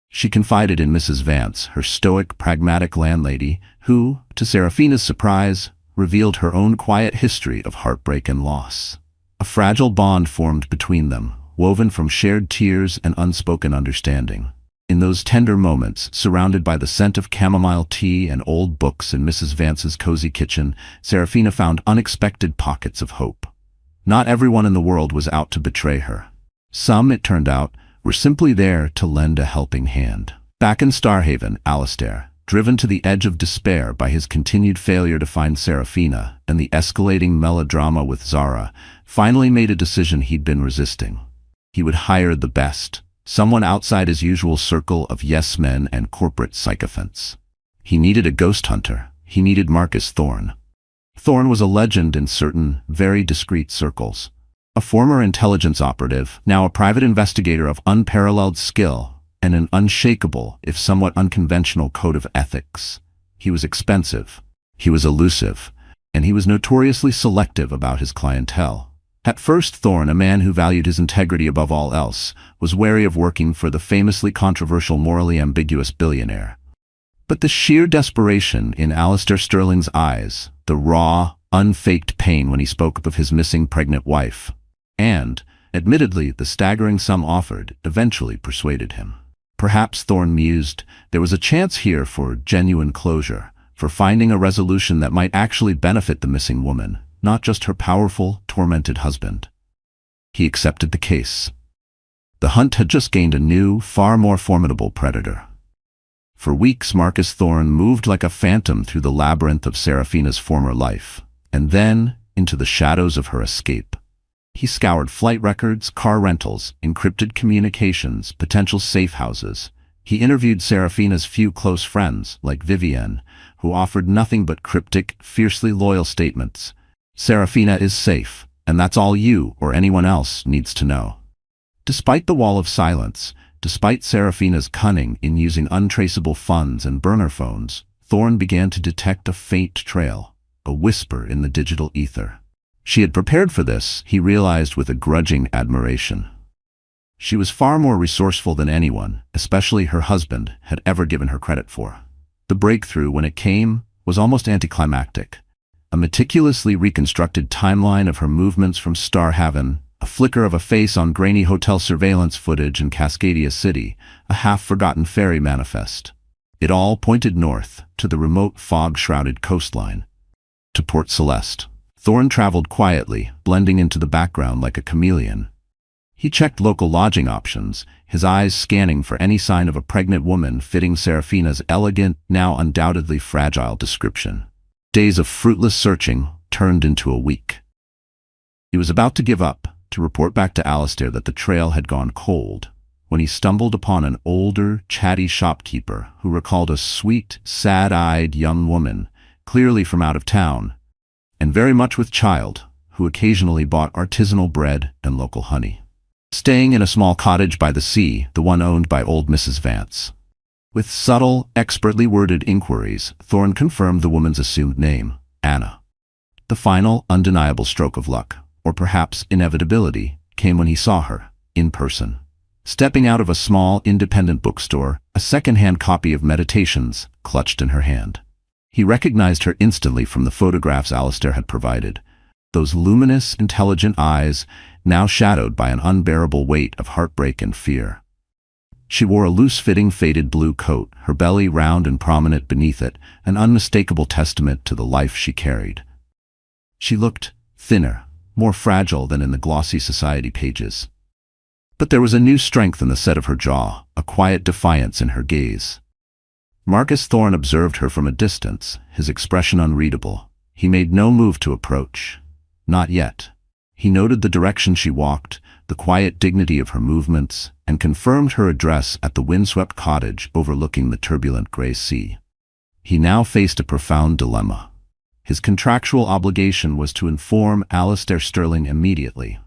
She confided in Mrs. Vance, her stoic, pragmatic landlady, who, to Serafina's surprise, revealed her own quiet history of heartbreak and loss. A fragile bond formed between them, woven from shared tears and unspoken understanding. In those tender moments, surrounded by the scent of chamomile tea and old books in Mrs. Vance's cozy kitchen, Serafina found unexpected pockets of hope. Not everyone in the world was out to betray her. Some, it turned out, were simply there to lend a helping hand. Back in Starhaven, Alistair, driven to the edge of despair by his continued failure to find Serafina and the escalating melodrama with Zara, finally made a decision he'd been resisting. He would hire the best. Someone outside his usual circle of yes-men and corporate sycophants. He needed a ghost hunter. He needed Marcus Thorne. Thorne was a legend in certain, very discreet circles. A former intelligence operative, now a private investigator of unparalleled skill and an unshakable, if somewhat unconventional code of ethics. He was expensive. He was elusive. And he was notoriously selective about his clientele. At first, Thorne, a man who valued his integrity above all else, was wary of working for the famously controversial, morally ambiguous Billionaire. But the sheer desperation in Alistair Sterling's eyes, the raw, unfaked pain when he spoke of his missing pregnant wife, and, admittedly, the staggering sum offered, eventually persuaded him. Perhaps, Thorne mused, there was a chance here for genuine closure, for finding a resolution that might actually benefit the missing woman, not just her powerful, tormented husband. He accepted the case. The hunt had just gained a new, far more formidable predator. For weeks, Marcus Thorne moved like a phantom through the labyrinth of Serafina's former life, and then into the shadows of her escape. He scoured flight records, car rentals, encrypted communications, potential safe houses. He interviewed Serafina's few close friends, like Vivienne, who offered nothing but cryptic, fiercely loyal statements. Serafina is safe, and that's all you or anyone else needs to know. Despite the wall of silence, despite Serafina's cunning in using untraceable funds and burner phones, Thorne began to detect a faint trail, a whisper in the digital ether. She had prepared for this, he realized with a grudging admiration. She was far more resourceful than anyone, especially her husband, had ever given her credit for. The breakthrough, when it came, was almost anticlimactic. A meticulously reconstructed timeline of her movements from Star Haven, a flicker of a face on grainy hotel surveillance footage in Cascadia City, a half-forgotten ferry manifest. It all pointed north, to the remote fog-shrouded coastline. To Port Celeste. Thorne traveled quietly, blending into the background like a chameleon. He checked local lodging options, his eyes scanning for any sign of a pregnant woman fitting Serafina's elegant, now undoubtedly fragile description. Days of fruitless searching turned into a week. He was about to give up, to report back to Alistair that the trail had gone cold, when he stumbled upon an older, chatty shopkeeper who recalled a sweet, sad-eyed young woman, clearly from out of town, and very much with child, who occasionally bought artisanal bread and local honey. Staying in a small cottage by the sea, the one owned by old Mrs. Vance. With subtle, expertly worded inquiries, Thorne confirmed the woman's assumed name, Anna. The final, undeniable stroke of luck, or perhaps inevitability, came when he saw her, in person. Stepping out of a small, independent bookstore, a second-hand copy of Meditations clutched in her hand. He recognized her instantly from the photographs Alistair had provided. Those luminous, intelligent eyes, now shadowed by an unbearable weight of heartbreak and fear. She wore a loose-fitting faded blue coat, her belly round and prominent beneath it, an unmistakable testament to the life she carried. She looked thinner, more fragile than in the glossy society pages. But there was a new strength in the set of her jaw, a quiet defiance in her gaze. Marcus Thorne observed her from a distance, his expression unreadable. He made no move to approach. Not yet. He noted the direction she walked, the quiet dignity of her movements, and confirmed her address at the windswept cottage overlooking the turbulent gray sea. He now faced a profound dilemma. His contractual obligation was to inform Alistair Sterling immediately.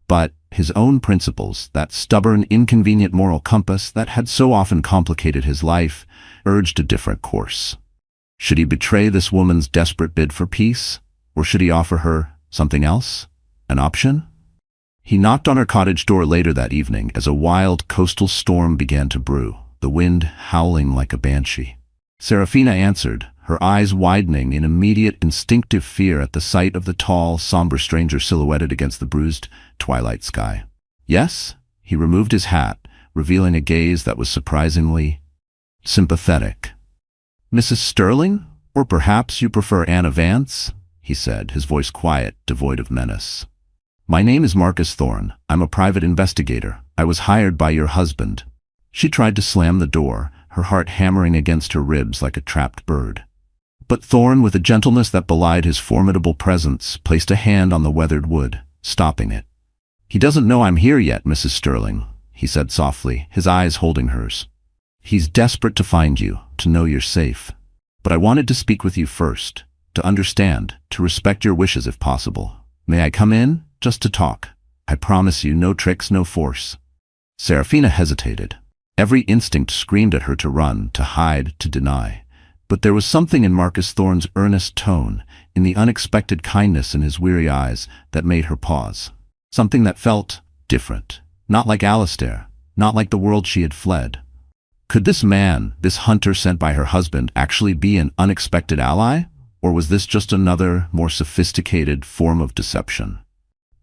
But his own principles, that stubborn, inconvenient moral compass that had so often complicated his life, urged a different course. Should he betray this woman's desperate bid for peace, or should he offer her something else? An option? He knocked on her cottage door later that evening as a wild coastal storm began to brew, the wind howling like a banshee. Serafina answered, her eyes widening in immediate instinctive fear at the sight of the tall, somber stranger silhouetted against the bruised twilight sky. Yes? He removed his hat, revealing a gaze that was surprisingly sympathetic. Mrs. Sterling? Or perhaps you prefer Anna Vance? He said, his voice quiet, devoid of menace. My name is Marcus Thorne. I'm a private investigator. I was hired by your husband. She tried to slam the door, her heart hammering against her ribs like a trapped bird. But Thorne, with a gentleness that belied his formidable presence, placed a hand on the weathered wood, stopping it. He doesn't know I'm here yet, Mrs. Sterling, he said softly, his eyes holding hers. He's desperate to find you, to know you're safe. But I wanted to speak with you first, to understand, to respect your wishes if possible. May I come in? Just to talk. I promise you, no tricks, no force. Serafina hesitated. Every instinct screamed at her to run, to hide, to deny. But there was something in Marcus Thorne's earnest tone, in the unexpected kindness in his weary eyes, that made her pause. Something that felt different. Not like Alistair, not like the world she had fled. Could this man, this hunter sent by her husband, actually be an unexpected ally? Or was this just another, more sophisticated form of deception?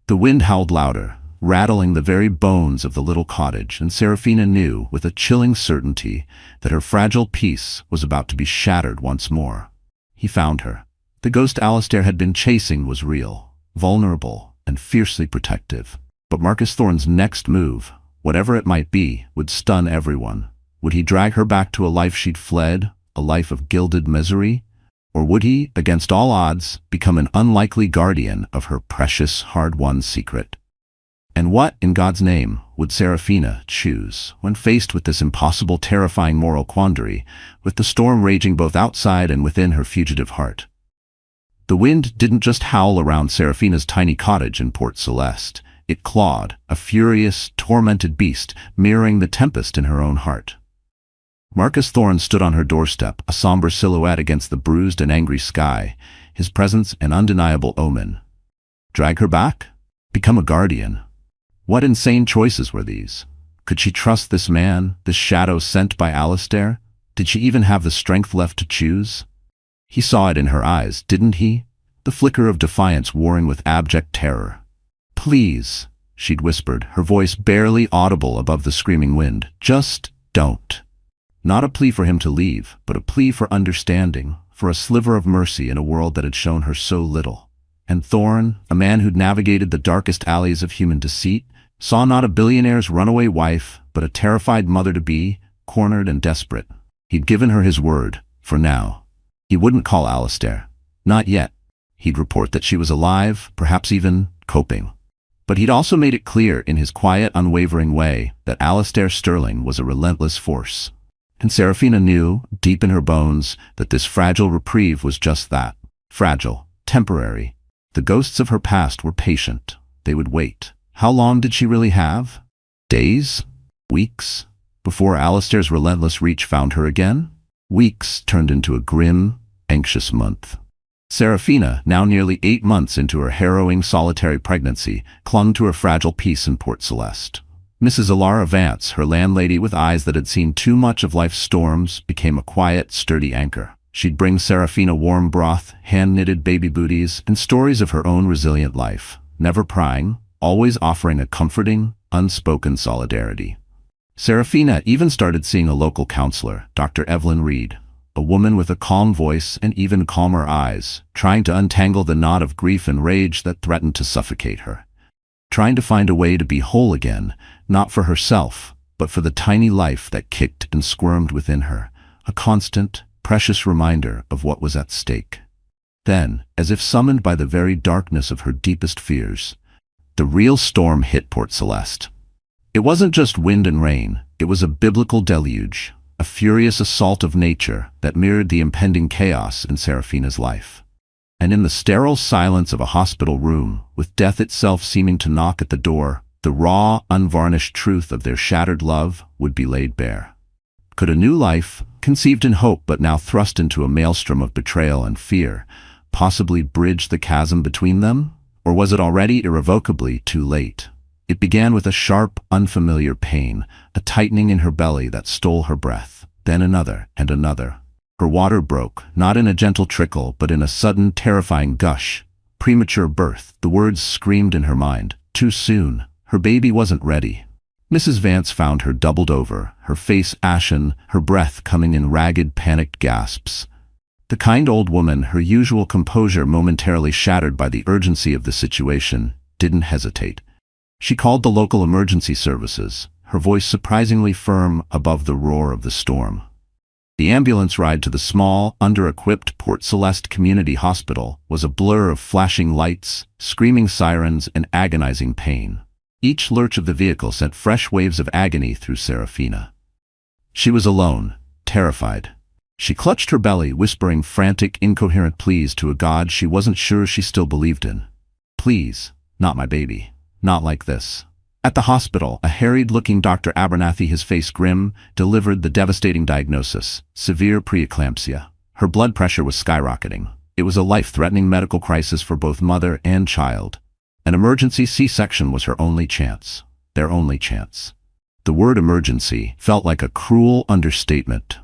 The wind howled louder, rattling the very bones of the little cottage, and Serafina knew, with a chilling certainty, that her fragile peace was about to be shattered once more. He found her. The ghost Alistair had been chasing was real, vulnerable, and fiercely protective. But Marcus Thorne's next move, whatever it might be, would stun everyone. Would he drag her back to a life she'd fled, a life of gilded misery? Or would he, against all odds, become an unlikely guardian of her precious, hard-won secret? And what, in God's name, would Serafina choose when faced with this impossible, terrifying moral quandary, with the storm raging both outside and within her fugitive heart? The wind didn't just howl around Serafina's tiny cottage in Port Celeste. It clawed, a furious, tormented beast, mirroring the tempest in her own heart. Marcus Thorne stood on her doorstep, a somber silhouette against the bruised and angry sky, his presence an undeniable omen. Drag her back? Become a guardian? What insane choices were these? Could she trust this man, this shadow sent by Alistair? Did she even have the strength left to choose? He saw it in her eyes, didn't he? The flicker of defiance warring with abject terror. "Please," she'd whispered, her voice barely audible above the screaming wind. "Just don't." Not a plea for him to leave, but a plea for understanding, for a sliver of mercy in a world that had shown her so little. And Thorne, a man who'd navigated the darkest alleys of human deceit, saw not a billionaire's runaway wife, but a terrified mother-to-be, cornered and desperate. He'd given her his word, for now. He wouldn't call Alistair. Not yet. He'd report that she was alive, perhaps even coping. But he'd also made it clear in his quiet, unwavering way that Alistair Sterling was a relentless force. And Serafina knew, deep in her bones, that this fragile reprieve was just that. Fragile. Temporary. The ghosts of her past were patient. They would wait. How long did she really have? Days? Weeks? Before Alistair's relentless reach found her again? Weeks turned into a grim, anxious month. Serafina, now nearly 8 months into her harrowing solitary pregnancy, clung to her fragile peace in Port Celeste. Mrs. Alara Vance, her landlady with eyes that had seen too much of life's storms, became a quiet, sturdy anchor. She'd bring Serafina warm broth, hand-knitted baby booties, and stories of her own resilient life, never prying, always offering a comforting, unspoken solidarity. Serafina even started seeing a local counselor, Dr. Evelyn Reed, a woman with a calm voice and even calmer eyes, trying to untangle the knot of grief and rage that threatened to suffocate her. Trying to find a way to be whole again, not for herself, but for the tiny life that kicked and squirmed within her, a constant, precious reminder of what was at stake. Then, as if summoned by the very darkness of her deepest fears, the real storm hit Port Celeste. It wasn't just wind and rain, it was a biblical deluge, a furious assault of nature that mirrored the impending chaos in Serafina's life. And in the sterile silence of a hospital room, with death itself seeming to knock at the door, the raw, unvarnished truth of their shattered love would be laid bare. Could a new life, conceived in hope but now thrust into a maelstrom of betrayal and fear, possibly bridge the chasm between them? Or was it already irrevocably too late? It began with a sharp, unfamiliar pain, a tightening in her belly that stole her breath, then another and another. Her water broke, not in a gentle trickle, but in a sudden, terrifying gush. Premature birth, the words screamed in her mind. Too soon. Her baby wasn't ready. Mrs. Vance found her doubled over, her face ashen, her breath coming in ragged, panicked gasps. The kind old woman, her usual composure momentarily shattered by the urgency of the situation, didn't hesitate. She called the local emergency services, her voice surprisingly firm above the roar of the storm. The ambulance ride to the small, under-equipped Port Celeste Community Hospital was a blur of flashing lights, screaming sirens, and agonizing pain. Each lurch of the vehicle sent fresh waves of agony through Serafina. She was alone, terrified. She clutched her belly, whispering frantic, incoherent pleas to a God she wasn't sure she still believed in. "Please, not my baby. Not like this." At the hospital, a harried-looking Dr. Abernathy, his face grim, delivered the devastating diagnosis: severe preeclampsia. Her blood pressure was skyrocketing. It was a life-threatening medical crisis for both mother and child. An emergency C-section was her only chance. Their only chance. The word emergency felt like a cruel understatement.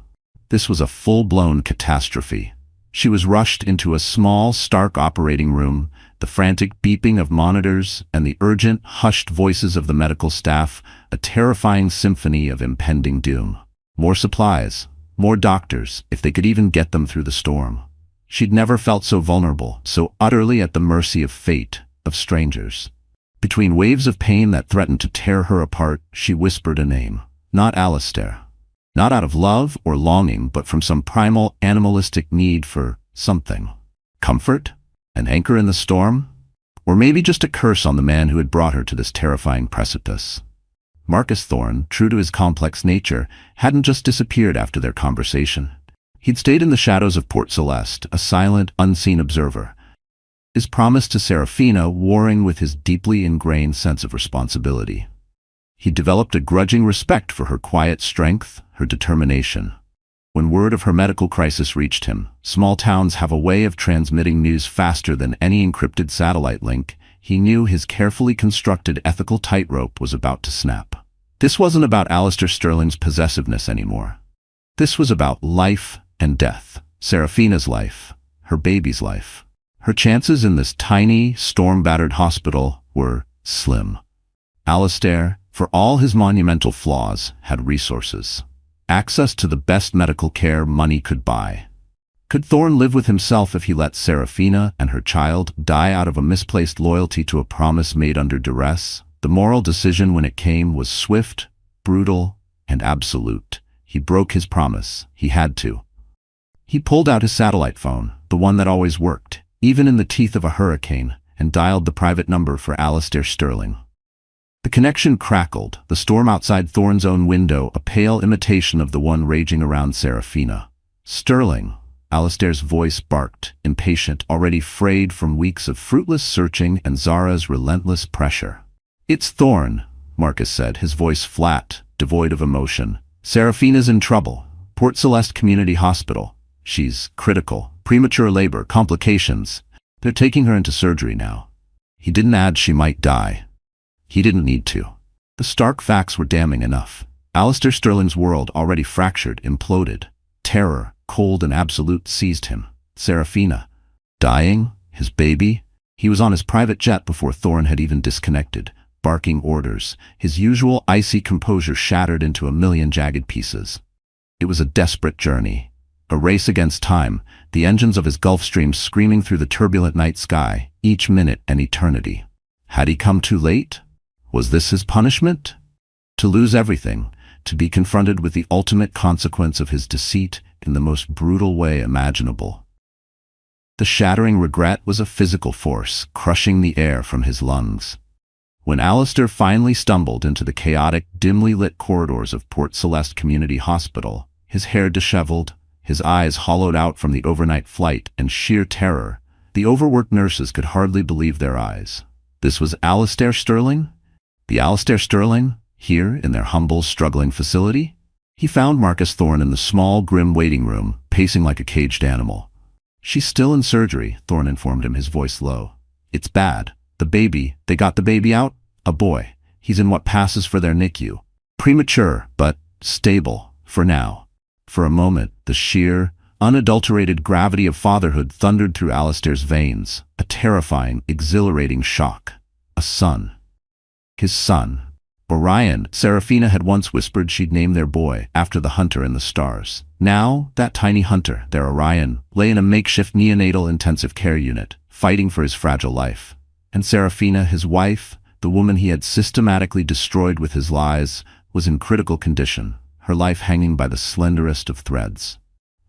This was a full-blown catastrophe. She was rushed into a small, stark operating room, the frantic beeping of monitors and the urgent, hushed voices of the medical staff, a terrifying symphony of impending doom. More supplies, more doctors, if they could even get them through the storm. She'd never felt so vulnerable, so utterly at the mercy of fate, of strangers. Between waves of pain that threatened to tear her apart, she whispered a name. Not Alistair. Not out of love or longing, but from some primal, animalistic need for something. Comfort? An anchor in the storm? Or maybe just a curse on the man who had brought her to this terrifying precipice. Marcus Thorne, true to his complex nature, hadn't just disappeared after their conversation. He'd stayed in the shadows of Port Celeste, a silent, unseen observer. His promise to Serafina warring with his deeply ingrained sense of responsibility. He developed a grudging respect for her quiet strength, her determination. When word of her medical crisis reached him, small towns have a way of transmitting news faster than any encrypted satellite link, He knew his carefully constructed ethical tightrope was about to snap. This wasn't about Alistair Sterling's possessiveness anymore. This was about life and death. Serafina's life, her baby's life. Her chances in this tiny, storm-battered hospital were slim. Alistair, for all his monumental flaws, had resources. Access to the best medical care money could buy. Could Thorne live with himself if he let Serafina and her child die out of a misplaced loyalty to a promise made under duress? The moral decision when it came was swift, brutal, and absolute. He broke his promise. He had to. He pulled out his satellite phone, the one that always worked, even in the teeth of a hurricane, and dialed the private number for Alistair Sterling. The connection crackled, the storm outside Thorne's own window a pale imitation of the one raging around Serafina. "Sterling," Alistair's voice barked, impatient, already frayed from weeks of fruitless searching and Zara's relentless pressure. "It's Thorne," Marcus said, his voice flat, devoid of emotion. "Serafina's in trouble. Port Celeste Community Hospital. She's critical. Premature labor, complications. They're taking her into surgery now." He didn't add she might die. He didn't need to. The stark facts were damning enough. Alistair Sterling's world, already fractured, imploded. Terror, cold and absolute, seized him. Serafina. Dying? His baby? He was on his private jet before Thorne had even disconnected, barking orders, his usual icy composure shattered into a million jagged pieces. It was a desperate journey. A race against time, the engines of his Gulfstream screaming through the turbulent night sky, each minute an eternity. Had he come too late? Was this his punishment? To lose everything, to be confronted with the ultimate consequence of his deceit in the most brutal way imaginable. The shattering regret was a physical force, crushing the air from his lungs. When Alistair finally stumbled into the chaotic, dimly lit corridors of Port Celeste Community Hospital, his hair disheveled, his eyes hollowed out from the overnight flight and sheer terror, the overworked nurses could hardly believe their eyes. This was Alistair Sterling? The Alistair Sterling, here in their humble, struggling facility? He found Marcus Thorne in the small, grim waiting room, pacing like a caged animal. "She's still in surgery," Thorne informed him, his voice low. "It's bad. The baby, they got the baby out? A boy. He's in what passes for their NICU. Premature, but stable, for now." For a moment, the sheer, unadulterated gravity of fatherhood thundered through Alistair's veins, a terrifying, exhilarating shock. A son. His son. Orion, Serafina had once whispered she'd name their boy after the hunter in the stars. Now, that tiny hunter, their Orion, lay in a makeshift neonatal intensive care unit, fighting for his fragile life. And Serafina, his wife, the woman he had systematically destroyed with his lies, was in critical condition, her life hanging by the slenderest of threads.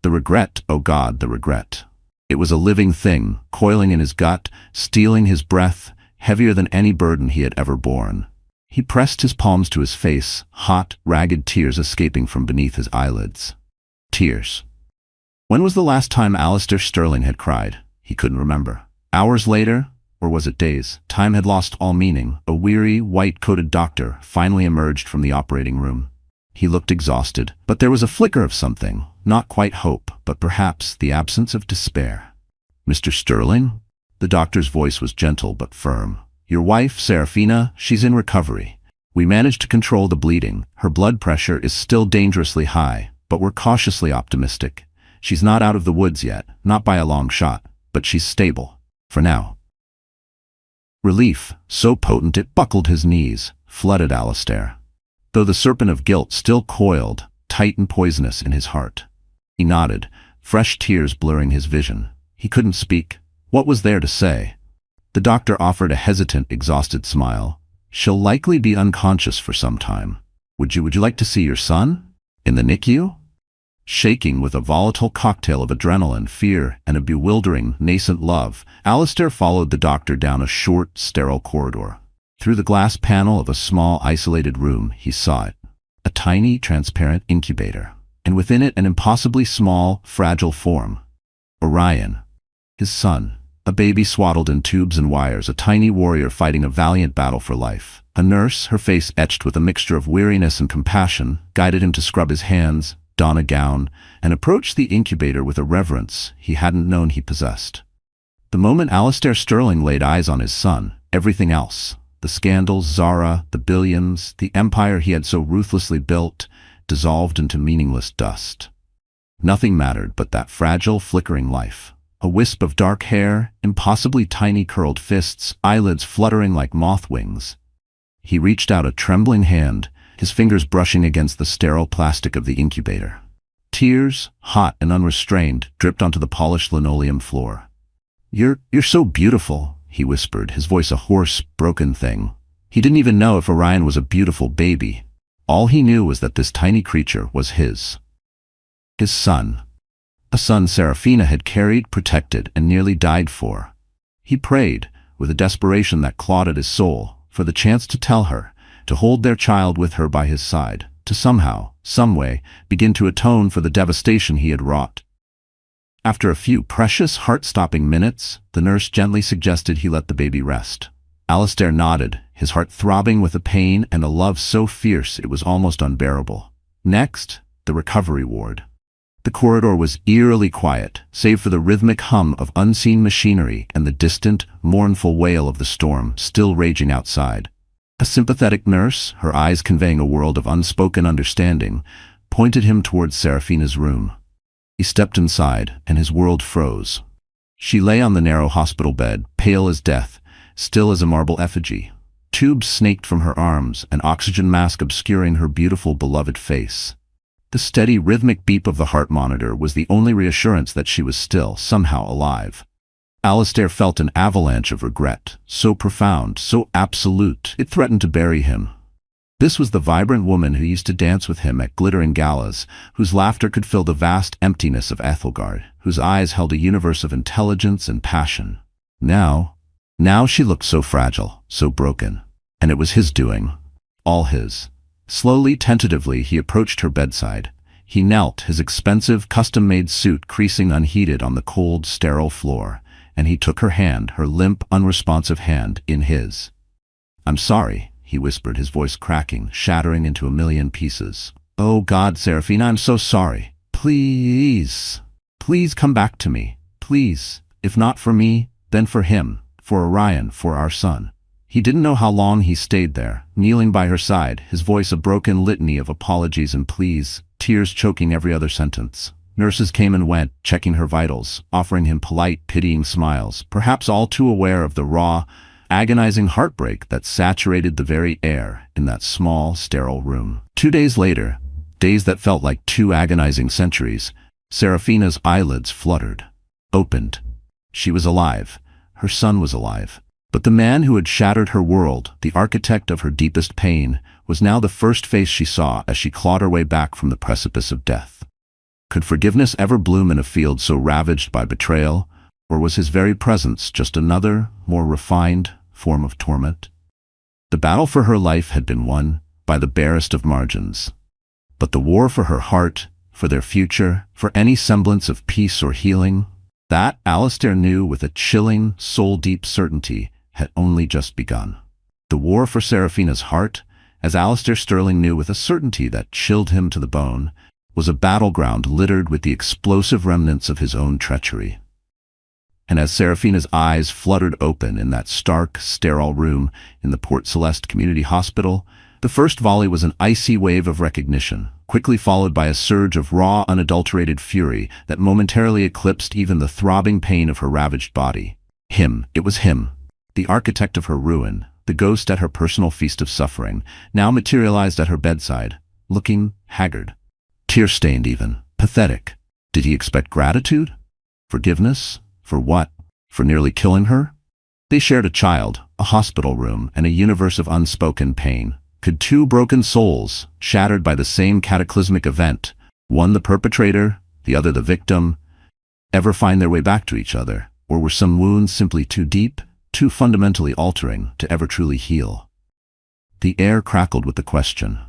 The regret, oh God, the regret. It was a living thing, coiling in his gut, stealing his breath, heavier than any burden he had ever borne. He pressed his palms to his face, hot, ragged tears escaping from beneath his eyelids. Tears. When was the last time Alistair Sterling had cried? He couldn't remember. Hours later? Or was it days? Time had lost all meaning. A weary, white-coated doctor finally emerged from the operating room. He looked exhausted, but there was a flicker of something, not quite hope, but perhaps the absence of despair. "Mr. Sterling?" The doctor's voice was gentle but firm. "Your wife, Serafina, she's in recovery. We managed to control the bleeding. Her blood pressure is still dangerously high, but we're cautiously optimistic. She's not out of the woods yet, not by a long shot, but she's stable. For now." Relief, so potent it buckled his knees, flooded Alistair, though the serpent of guilt still coiled, tight and poisonous in his heart. He nodded, fresh tears blurring his vision. He couldn't speak. What was there to say? The doctor offered a hesitant, exhausted smile. "She'll likely be unconscious for some time. Would you like to see your son? In the NICU?" Shaking with a volatile cocktail of adrenaline, fear, and a bewildering, nascent love, Alistair followed the doctor down a short, sterile corridor. Through the glass panel of a small, isolated room, he saw it. A tiny, transparent incubator. And within it, an impossibly small, fragile form. Orion. His son. A baby swaddled in tubes and wires, a tiny warrior fighting a valiant battle for life. A nurse, her face etched with a mixture of weariness and compassion, guided him to scrub his hands, don a gown, and approach the incubator with a reverence he hadn't known he possessed. The moment Alistair Sterling laid eyes on his son, everything else. The scandals, Zara, the billions, the empire he had so ruthlessly built, dissolved into meaningless dust. Nothing mattered but that fragile, flickering life. A wisp of dark hair, impossibly tiny curled fists, eyelids fluttering like moth wings. He reached out a trembling hand, his fingers brushing against the sterile plastic of the incubator. Tears, hot and unrestrained, dripped onto the polished linoleum floor. You're so beautiful," he whispered, his voice a hoarse, broken thing. He didn't even know if Orion was a beautiful baby. All he knew was that this tiny creature was his son. A son Serafina had carried, protected, and nearly died for. He prayed, with a desperation that clawed at his soul, for the chance to tell her, to hold their child with her by his side, to somehow, someway, begin to atone for the devastation he had wrought. After a few precious, heart-stopping minutes, the nurse gently suggested he let the baby rest. Alistair nodded, his heart throbbing with a pain and a love so fierce it was almost unbearable. Next, the recovery ward. The corridor was eerily quiet, save for the rhythmic hum of unseen machinery and the distant, mournful wail of the storm still raging outside. A sympathetic nurse, her eyes conveying a world of unspoken understanding, pointed him towards Serafina's room. He stepped inside, and his world froze. She lay on the narrow hospital bed, pale as death, still as a marble effigy. Tubes snaked from her arms, an oxygen mask obscuring her beautiful, beloved face. The steady, rhythmic beep of the heart monitor was the only reassurance that she was still, somehow, alive. Alistair felt an avalanche of regret, so profound, so absolute, it threatened to bury him. This was the vibrant woman who used to dance with him at glittering galas, whose laughter could fill the vast emptiness of Ethelgard, whose eyes held a universe of intelligence and passion. Now she looked so fragile, so broken. And it was his doing. All his. Slowly, tentatively, he approached her bedside. He knelt, his expensive, custom-made suit creasing unheeded on the cold, sterile floor, and he took her hand, her limp, unresponsive hand, in his. "I'm sorry," he whispered, his voice cracking, shattering into a million pieces. "Oh God, Serafina, I'm so sorry. Please come back to me. Please. If not for me, then for him, for Orion, for our son." He didn't know how long he stayed there, kneeling by her side, his voice a broken litany of apologies and pleas, tears choking every other sentence. Nurses came and went, checking her vitals, offering him polite, pitying smiles, perhaps all too aware of the raw, agonizing heartbreak that saturated the very air in that small, sterile room. 2 days later, days that felt like 2 agonizing centuries, Serafina's eyelids fluttered, opened. She was alive. Her son was alive. But the man who had shattered her world, the architect of her deepest pain, was now the first face she saw as she clawed her way back from the precipice of death. Could forgiveness ever bloom in a field so ravaged by betrayal, or was his very presence just another, more refined, form of torment? The battle for her life had been won by the barest of margins. But the war for her heart, for their future, for any semblance of peace or healing, that, Alistair knew with a chilling, soul-deep certainty, had only just begun. The war for Serafina's heart, as Alistair Sterling knew with a certainty that chilled him to the bone, was a battleground littered with the explosive remnants of his own treachery. And as Serafina's eyes fluttered open in that stark, sterile room in the Port Celeste Community Hospital, the first volley was an icy wave of recognition, quickly followed by a surge of raw, unadulterated fury that momentarily eclipsed even the throbbing pain of her ravaged body. It was him. The architect of her ruin, the ghost at her personal feast of suffering, now materialized at her bedside, looking haggard, tear-stained even, pathetic. Did he expect gratitude? Forgiveness? For what? For nearly killing her? They shared a child, a hospital room, and a universe of unspoken pain. Could 2 broken souls, shattered by the same cataclysmic event, one the perpetrator, the other the victim, ever find their way back to each other? Or were some wounds simply too deep, too fundamentally altering to ever truly heal? The air crackled with the question.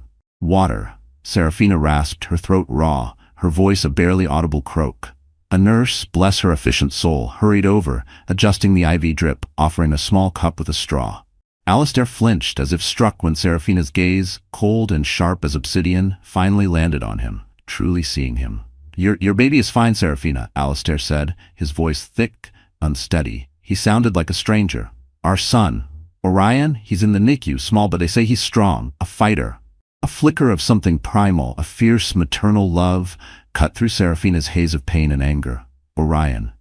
"Water," Serafina rasped, her throat raw, her voice a barely audible croak. A nurse, bless her efficient soul, hurried over, adjusting the IV drip, offering a small cup with a straw. Alistair flinched as if struck when Serafina's gaze, cold and sharp as obsidian, finally landed on him, truly seeing him. Your baby is fine, Serafina," Alistair said, his voice thick, unsteady. He sounded like a stranger. "Our son. Orion, he's in the NICU, small, but they say he's strong, a fighter. A flicker of something primal, a fierce maternal love, cut through Serafina's haze of pain and anger. Orion.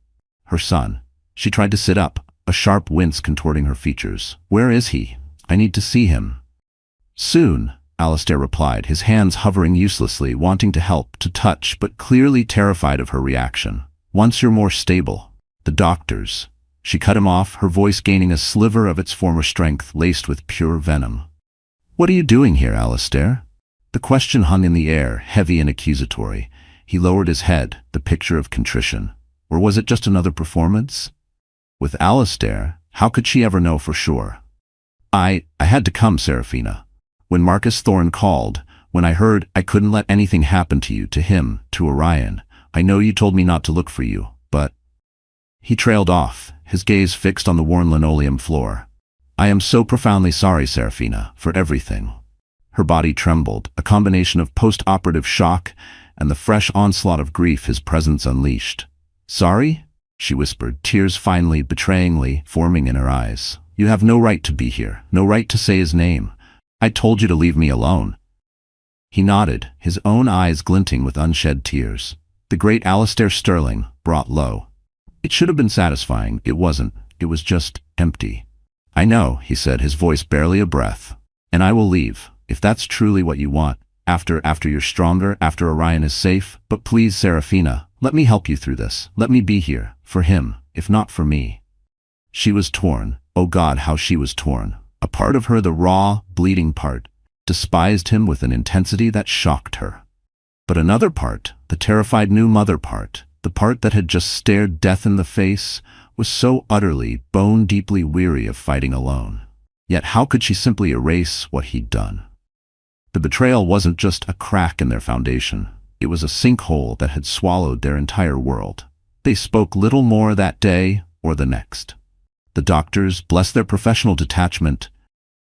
Her son. She tried to sit up, a sharp wince contorting her features. Where is he? I need to see him. Soon, Alistair replied, his hands hovering uselessly, wanting to help, to touch, but clearly terrified of her reaction. Once you're more stable. The doctors. She cut him off, her voice gaining a sliver of its former strength, laced with pure venom. What are you doing here, Alistair? The question hung in the air, heavy and accusatory. He lowered his head, the picture of contrition. Or was it just another performance? With Alistair, how could she ever know for sure? I had to come, Serafina. When Marcus Thorne called, when I heard I couldn't let anything happen to you, to him, to Orion, I know you told me not to look for you, but... He trailed off, his gaze fixed on the worn linoleum floor. I am so profoundly sorry, Serafina, for everything. Her body trembled, a combination of post-operative shock and the fresh onslaught of grief his presence unleashed. Sorry? She whispered, tears finally, betrayingly, forming in her eyes. You have no right to be here, no right to say his name. I told you to leave me alone. He nodded, his own eyes glinting with unshed tears. The great Alistair Sterling, brought low. It should have been satisfying, it wasn't, it was just empty. I know, he said, his voice barely a breath. And I will leave, if that's truly what you want, after you're stronger, after Orion is safe. But please, Serafina, let me help you through this. Let me be here, for him, if not for me. She was torn. Oh God, how she was torn. A part of her, the raw, bleeding part, despised him with an intensity that shocked her. But another part, the terrified new mother part, the part that had just stared death in the face, was so utterly, bone-deeply weary of fighting alone. Yet how could she simply erase what he'd done? The betrayal wasn't just a crack in their foundation. It was a sinkhole that had swallowed their entire world. They spoke little more that day or the next. The doctors, bless their professional detachment,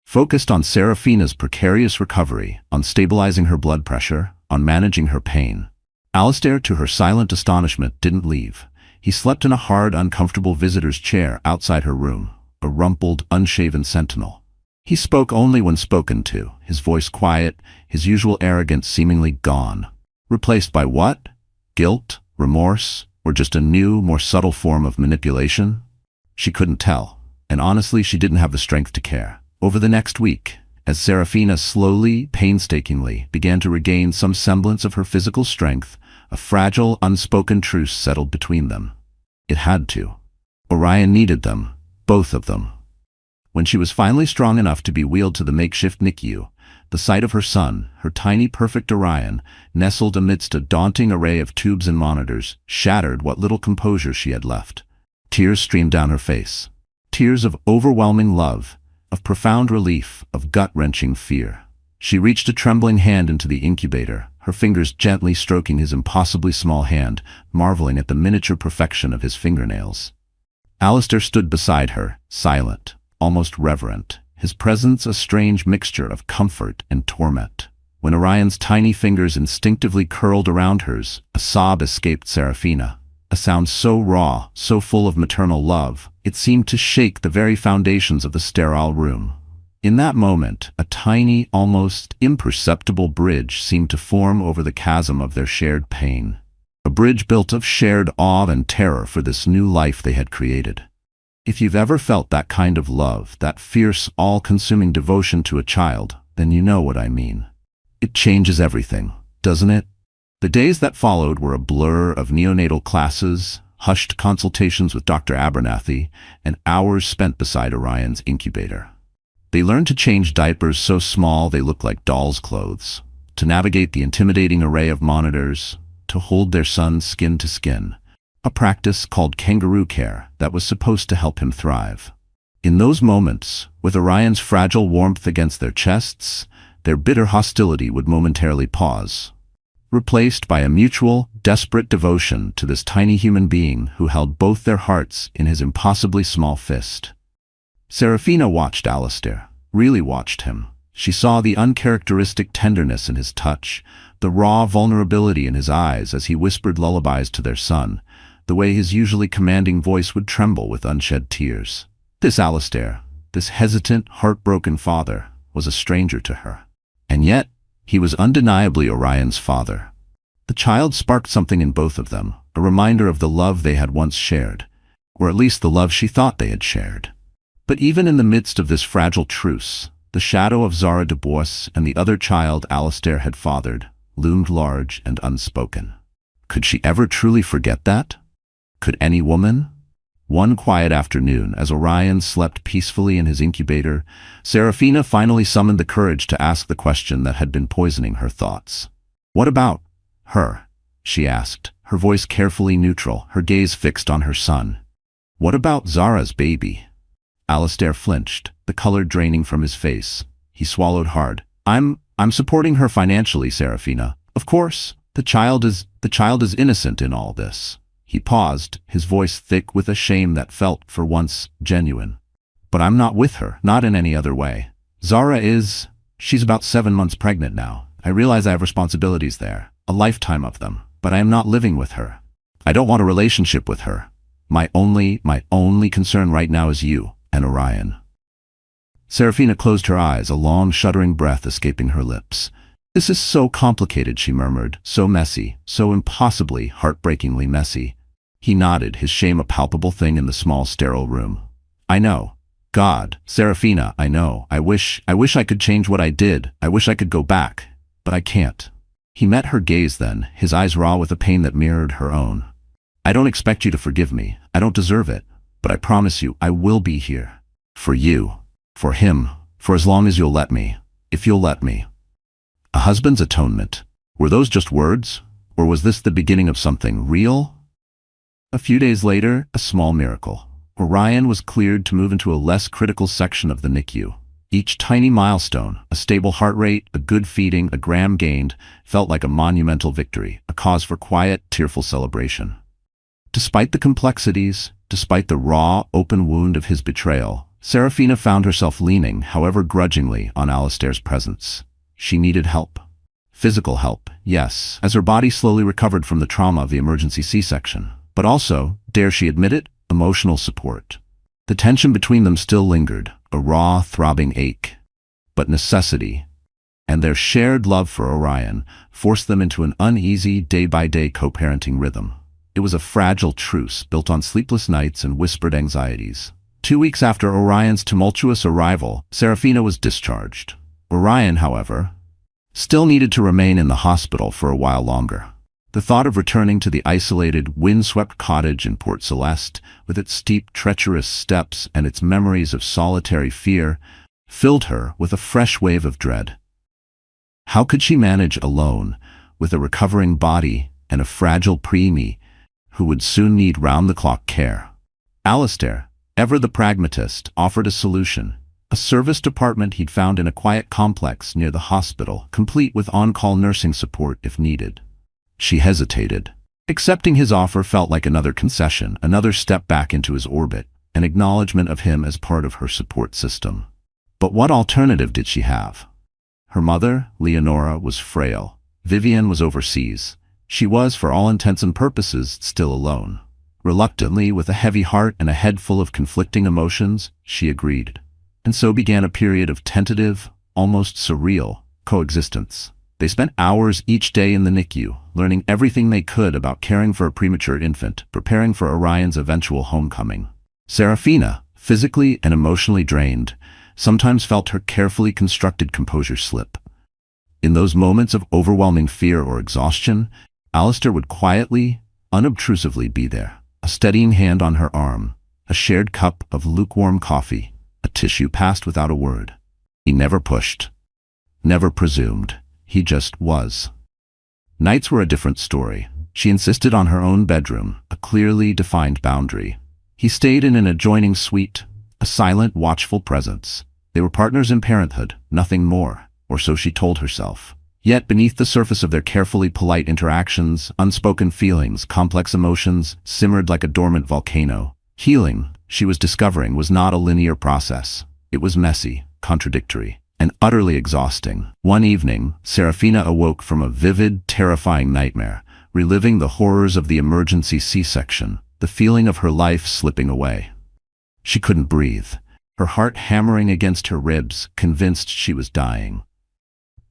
focused on Serafina's precarious recovery, on stabilizing her blood pressure, on managing her pain. Alistair, to her silent astonishment, didn't leave. He slept in a hard, uncomfortable visitor's chair outside her room, a rumpled, unshaven sentinel. He spoke only when spoken to, his voice quiet, his usual arrogance seemingly gone. Replaced by what? Guilt? Remorse? Or just a new, more subtle form of manipulation? She couldn't tell, and honestly she didn't have the strength to care. Over the next week, as Serafina slowly, painstakingly, began to regain some semblance of her physical strength, a fragile, unspoken truce settled between them. It had to. Orion needed them, both of them. When she was finally strong enough to be wheeled to the makeshift NICU, the sight of her son, her tiny perfect Orion, nestled amidst a daunting array of tubes and monitors, shattered what little composure she had left. Tears streamed down her face. Tears of overwhelming love, of profound relief, of gut-wrenching fear. She reached a trembling hand into the incubator, her fingers gently stroking his impossibly small hand, marveling at the miniature perfection of his fingernails. Alistair stood beside her, silent, almost reverent, his presence a strange mixture of comfort and torment. When Orion's tiny fingers instinctively curled around hers, a sob escaped Serafina, a sound so raw, so full of maternal love, it seemed to shake the very foundations of the sterile room. In that moment, a tiny, almost imperceptible bridge seemed to form over the chasm of their shared pain. A bridge built of shared awe and terror for this new life they had created. If you've ever felt that kind of love, that fierce, all-consuming devotion to a child, then you know what I mean. It changes everything, doesn't it? The days that followed were a blur of neonatal classes, hushed consultations with Dr. Abernathy, and hours spent beside Orion's incubator. They learned to change diapers so small they looked like dolls' clothes, to navigate the intimidating array of monitors, to hold their son skin to skin, a practice called kangaroo care that was supposed to help him thrive. In those moments, with Orion's fragile warmth against their chests, their bitter hostility would momentarily pause, replaced by a mutual, desperate devotion to this tiny human being who held both their hearts in his impossibly small fist. Serafina watched Alistair, really watched him. She saw the uncharacteristic tenderness in his touch, the raw vulnerability in his eyes as he whispered lullabies to their son, the way his usually commanding voice would tremble with unshed tears. This Alistair, this hesitant, heartbroken father, was a stranger to her. And yet, he was undeniably Orion's father. The child sparked something in both of them, a reminder of the love they had once shared, or at least the love she thought they had shared. But even in the midst of this fragile truce, the shadow of Zara Dubois and the other child Alistair had fathered loomed large and unspoken. Could she ever truly forget that? Could any woman? One quiet afternoon, as Orion slept peacefully in his incubator, Serafina finally summoned the courage to ask the question that had been poisoning her thoughts. "What about her?" she asked, her voice carefully neutral, her gaze fixed on her son. "What about Zara's baby?" Alistair flinched, the color draining from his face. He swallowed hard. I'm supporting her financially, Serafina. Of course, the child is innocent in all this." He paused, his voice thick with a shame that felt, for once, genuine. "But I'm not with her, not in any other way. She's about 7 months pregnant now. I realize I have responsibilities there, a lifetime of them, but I am not living with her. I don't want a relationship with her. My only concern right now is you and Orion." Serafina closed her eyes, a long, shuddering breath escaping her lips. "This is so complicated," she murmured, "so messy, so impossibly, heartbreakingly messy." He nodded, his shame a palpable thing in the small, sterile room. "I know. God, Serafina, I know. I wish I could change what I did. I wish I could go back. But I can't." He met her gaze then, his eyes raw with a pain that mirrored her own. "I don't expect you to forgive me. I don't deserve it. But I promise you, I will be here. For you. For him. For as long as you'll let me. If you'll let me." A husband's atonement. Were those just words? Or was this the beginning of something real? A few days later, a small miracle. Orion was cleared to move into a less critical section of the NICU. Each tiny milestone, a stable heart rate, a good feeding, a gram gained, felt like a monumental victory, a cause for quiet, tearful celebration. Despite the complexities, despite the raw, open wound of his betrayal, Serafina found herself leaning, however grudgingly, on Alistair's presence. She needed help. Physical help, yes, as her body slowly recovered from the trauma of the emergency C-section. But also, dare she admit it, emotional support. The tension between them still lingered, a raw, throbbing ache. But necessity, and their shared love for Orion, forced them into an uneasy, day-by-day co-parenting rhythm. It was a fragile truce built on sleepless nights and whispered anxieties. 2 weeks after Orion's tumultuous arrival, Serafina was discharged. Orion, however, still needed to remain in the hospital for a while longer. The thought of returning to the isolated, wind-swept cottage in Port Celeste, with its steep, treacherous steps and its memories of solitary fear, filled her with a fresh wave of dread. How could she manage alone, with a recovering body and a fragile preemie who would soon need round-the-clock care? Alistair, ever the pragmatist, offered a solution. A service department he'd found in a quiet complex near the hospital, complete with on-call nursing support if needed. She hesitated. Accepting his offer felt like another concession, another step back into his orbit, an acknowledgement of him as part of her support system. But what alternative did she have? Her mother, Leonora, was frail. Vivian was overseas. She was, for all intents and purposes, still alone. Reluctantly, with a heavy heart and a head full of conflicting emotions, she agreed. And so began a period of tentative, almost surreal, coexistence. They spent hours each day in the NICU, learning everything they could about caring for a premature infant, preparing for Orion's eventual homecoming. Serafina, physically and emotionally drained, sometimes felt her carefully constructed composure slip. In those moments of overwhelming fear or exhaustion, Alistair would quietly, unobtrusively be there, a steadying hand on her arm, a shared cup of lukewarm coffee, a tissue passed without a word. He never pushed, never presumed. He just was. Nights were a different story. She insisted on her own bedroom, a clearly defined boundary. He stayed in an adjoining suite, a silent, watchful presence. They were partners in parenthood, nothing more, or so she told herself. Yet beneath the surface of their carefully polite interactions, unspoken feelings, complex emotions, simmered like a dormant volcano. Healing, she was discovering, was not a linear process. It was messy, contradictory, and utterly exhausting. One evening, Serafina awoke from a vivid, terrifying nightmare, reliving the horrors of the emergency C-section, the feeling of her life slipping away. She couldn't breathe. her heart hammering against her ribs, convinced she was dying.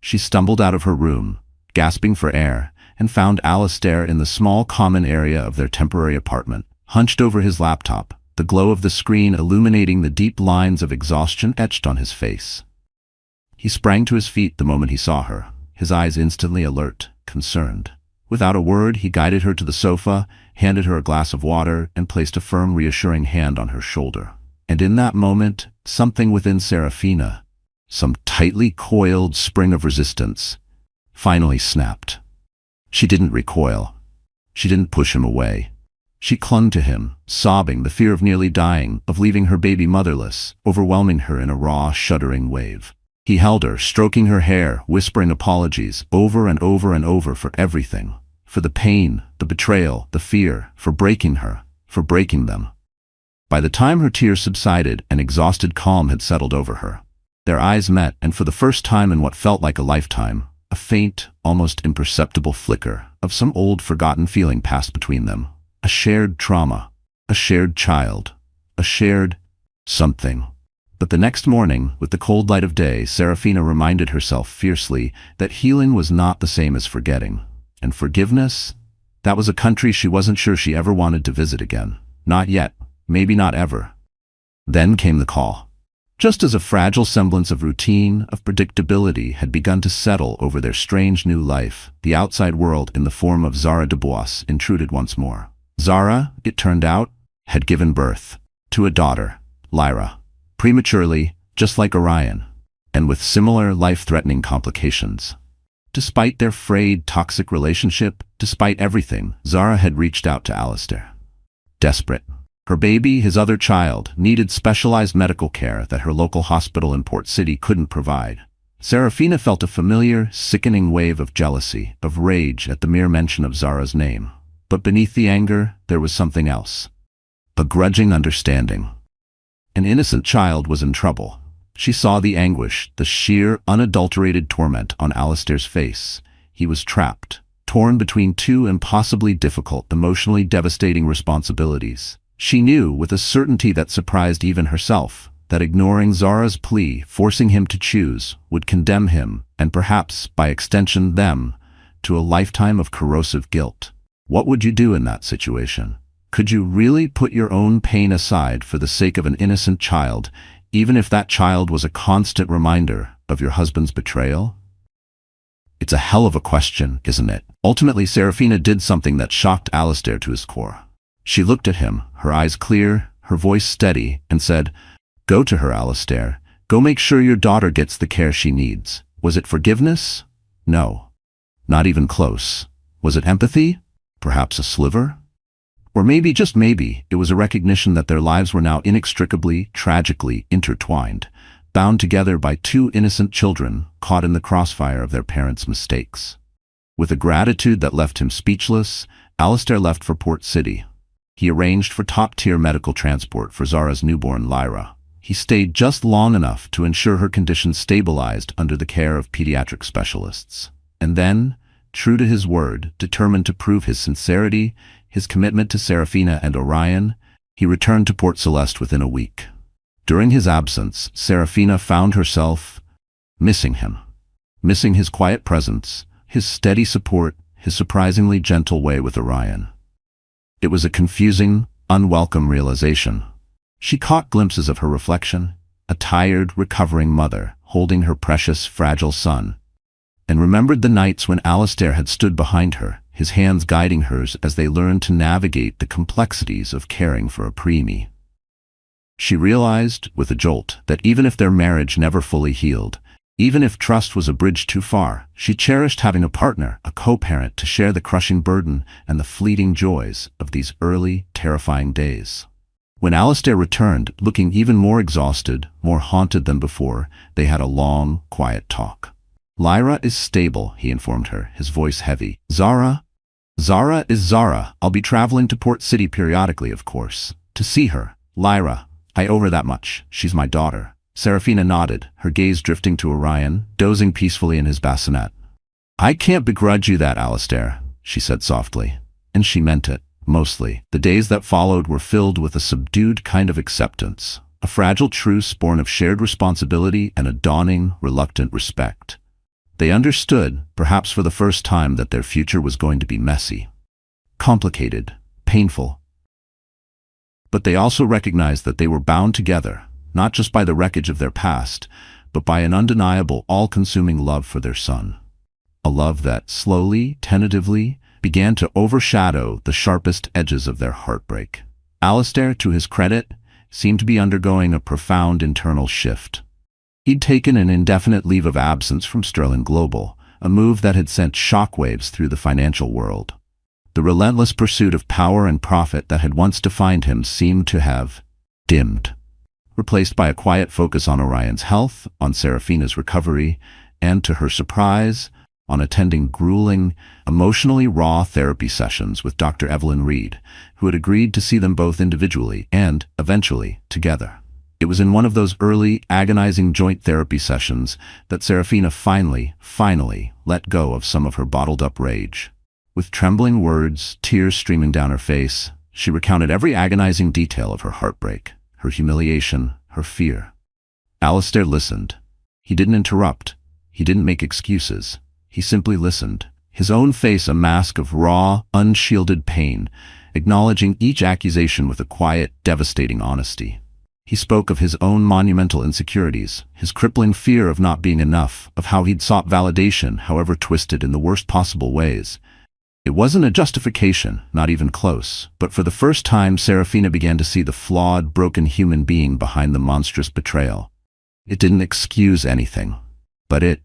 She stumbled out of her room, gasping for air, and found Alistair in the small common area of their temporary apartment, hunched over his laptop, the glow of the screen illuminating the deep lines of exhaustion etched on his face. He sprang to his feet the moment he saw her, his eyes instantly alert, concerned. Without a word, he guided her to the sofa, handed her a glass of water, and placed a firm, reassuring hand on her shoulder. And in that moment, something within Serafina, some tightly coiled spring of resistance, finally snapped. She didn't recoil. She didn't push him away. She clung to him, sobbing, the fear of nearly dying, of leaving her baby motherless, overwhelming her in a raw, shuddering wave. He held her, stroking her hair, whispering apologies, over and over and over, for everything. For the pain, the betrayal, the fear, for breaking her, for breaking them. By the time her tears subsided, an exhausted calm had settled over her. Their eyes met, and for the first time in what felt like a lifetime, a faint, almost imperceptible flicker of some old, forgotten feeling passed between them. A shared trauma, a shared child, a shared something. But the next morning, with the cold light of day, Serafina reminded herself fiercely that healing was not the same as forgetting. And forgiveness? That was a country she wasn't sure she ever wanted to visit again. Not yet. Maybe not ever. Then came the call. Just as a fragile semblance of routine, of predictability, had begun to settle over their strange new life, the outside world, in the form of Zara Dubois, intruded once more. Zara, it turned out, had given birth to a daughter, Lyra, prematurely, just like Orion, and with similar life-threatening complications. Despite their frayed, toxic relationship, despite everything, Zara had reached out to Alistair. Desperate. Her baby, his other child, needed specialized medical care that her local hospital in Port City couldn't provide. Serafina felt a familiar, sickening wave of jealousy, of rage at the mere mention of Zara's name. But beneath the anger, there was something else. A grudging understanding. An innocent child was in trouble. She saw the anguish, the sheer, unadulterated torment on Alistair's face. He was trapped, torn between two impossibly difficult, emotionally devastating responsibilities. She knew, with a certainty that surprised even herself, that ignoring Zara's plea, forcing him to choose, would condemn him, and perhaps, by extension them, to a lifetime of corrosive guilt. What would you do in that situation? Could you really put your own pain aside for the sake of an innocent child, even if that child was a constant reminder of your husband's betrayal? It's a hell of a question, isn't it? Ultimately, Serafina did something that shocked Alistair to his core. She looked at him, her eyes clear, her voice steady, and said, "Go to her, Alistair. Go make sure your daughter gets the care she needs." Was it forgiveness? No. Not even close. Was it empathy? Perhaps a sliver? Or maybe, just maybe, it was a recognition that their lives were now inextricably, tragically intertwined, bound together by two innocent children caught in the crossfire of their parents' mistakes. With a gratitude that left him speechless, Alistair left for Port City. He arranged for top-tier medical transport for Zara's newborn Lyra. He stayed just long enough to ensure her condition stabilized under the care of pediatric specialists. And then, true to his word, determined to prove his sincerity, his commitment to Serafina and Orion, he returned to Port Celeste within a week. During his absence, Serafina found herself missing him. Missing his quiet presence, his steady support, his surprisingly gentle way with Orion. It was a confusing, unwelcome realization. She caught glimpses of her reflection, a tired, recovering mother holding her precious, fragile son, and remembered the nights when Alistair had stood behind her, his hands guiding hers as they learned to navigate the complexities of caring for a preemie. She realized, with a jolt, that even if their marriage never fully healed, even if trust was a bridge too far, she cherished having a partner, a co-parent, to share the crushing burden and the fleeting joys of these early, terrifying days. When Alistair returned, looking even more exhausted, more haunted than before, they had a long, quiet talk. "Lyra is stable," he informed her, his voice heavy. Zara is Zara. I'll be traveling to Port City periodically, of course, to see her. Lyra, I owe her that much. She's my daughter." Serafina nodded, her gaze drifting to Orion, dozing peacefully in his bassinet. "I can't begrudge you that, Alistair," she said softly. And she meant it, mostly. The days that followed were filled with a subdued kind of acceptance, a fragile truce born of shared responsibility and a dawning, reluctant respect. They understood, perhaps for the first time, that their future was going to be messy, complicated, painful. But they also recognized that they were bound together, not just by the wreckage of their past, but by an undeniable, all-consuming love for their son. A love that, slowly, tentatively, began to overshadow the sharpest edges of their heartbreak. Alistair, to his credit, seemed to be undergoing a profound internal shift. He'd taken an indefinite leave of absence from Sterling Global, a move that had sent shockwaves through the financial world. The relentless pursuit of power and profit that had once defined him seemed to have dimmed, replaced by a quiet focus on Orion's health, on Serafina's recovery, and, to her surprise, on attending grueling, emotionally raw therapy sessions with Dr. Evelyn Reed, who had agreed to see them both individually and, eventually, together. It was in one of those early, agonizing joint therapy sessions that Serafina finally let go of some of her bottled-up rage. With trembling words, tears streaming down her face, she recounted every agonizing detail of her heartbreak, her humiliation, her fear. Alistair listened. He didn't interrupt. He didn't make excuses. He simply listened, his own face a mask of raw, unshielded pain, acknowledging each accusation with a quiet, devastating honesty. He spoke of his own monumental insecurities, his crippling fear of not being enough, of how he'd sought validation, however twisted, in the worst possible ways. It wasn't a justification, not even close, but for the first time Serafina began to see the flawed, broken human being behind the monstrous betrayal. It didn't excuse anything, but it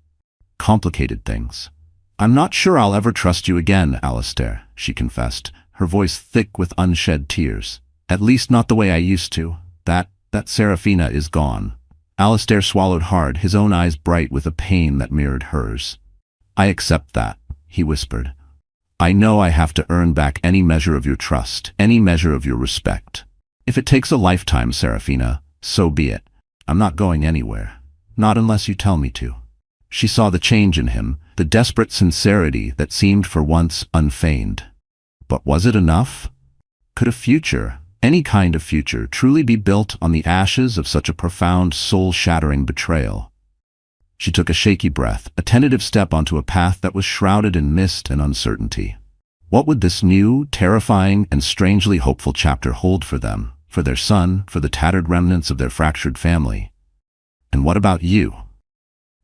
complicated things. "I'm not sure I'll ever trust you again, Alistair," she confessed, her voice thick with unshed tears. "At least not the way I used to. That Serafina is gone." Alistair swallowed hard, his own eyes bright with a pain that mirrored hers. "I accept that," he whispered. "I know I have to earn back any measure of your trust, any measure of your respect. If it takes a lifetime, Serafina, so be it. I'm not going anywhere. Not unless you tell me to." She saw the change in him, the desperate sincerity that seemed for once unfeigned. But was it enough? Could a future, any kind of future, truly be built on the ashes of such a profound, soul-shattering betrayal? She took a shaky breath, a tentative step onto a path that was shrouded in mist and uncertainty. What would this new, terrifying, and strangely hopeful chapter hold for them, for their son, for the tattered remnants of their fractured family? And what about you?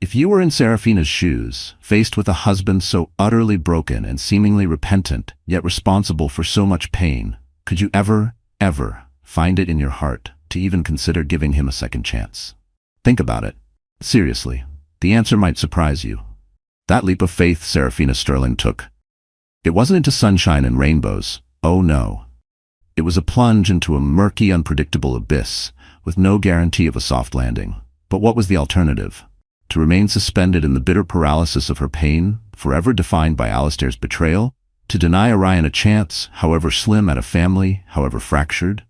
If you were in Serafina's shoes, faced with a husband so utterly broken and seemingly repentant, yet responsible for so much pain, could you ever find it in your heart to even consider giving him a second chance? Think about it. Seriously, the answer might surprise you. That leap of faith Serafina Sterling took, it wasn't into sunshine and rainbows. Oh no. It was a plunge into a murky, unpredictable abyss, with no guarantee of a soft landing. But what was the alternative? To remain suspended in the bitter paralysis of her pain, forever defined by Alistair's betrayal? To deny Orion a chance, however slim, at a family, however fractured?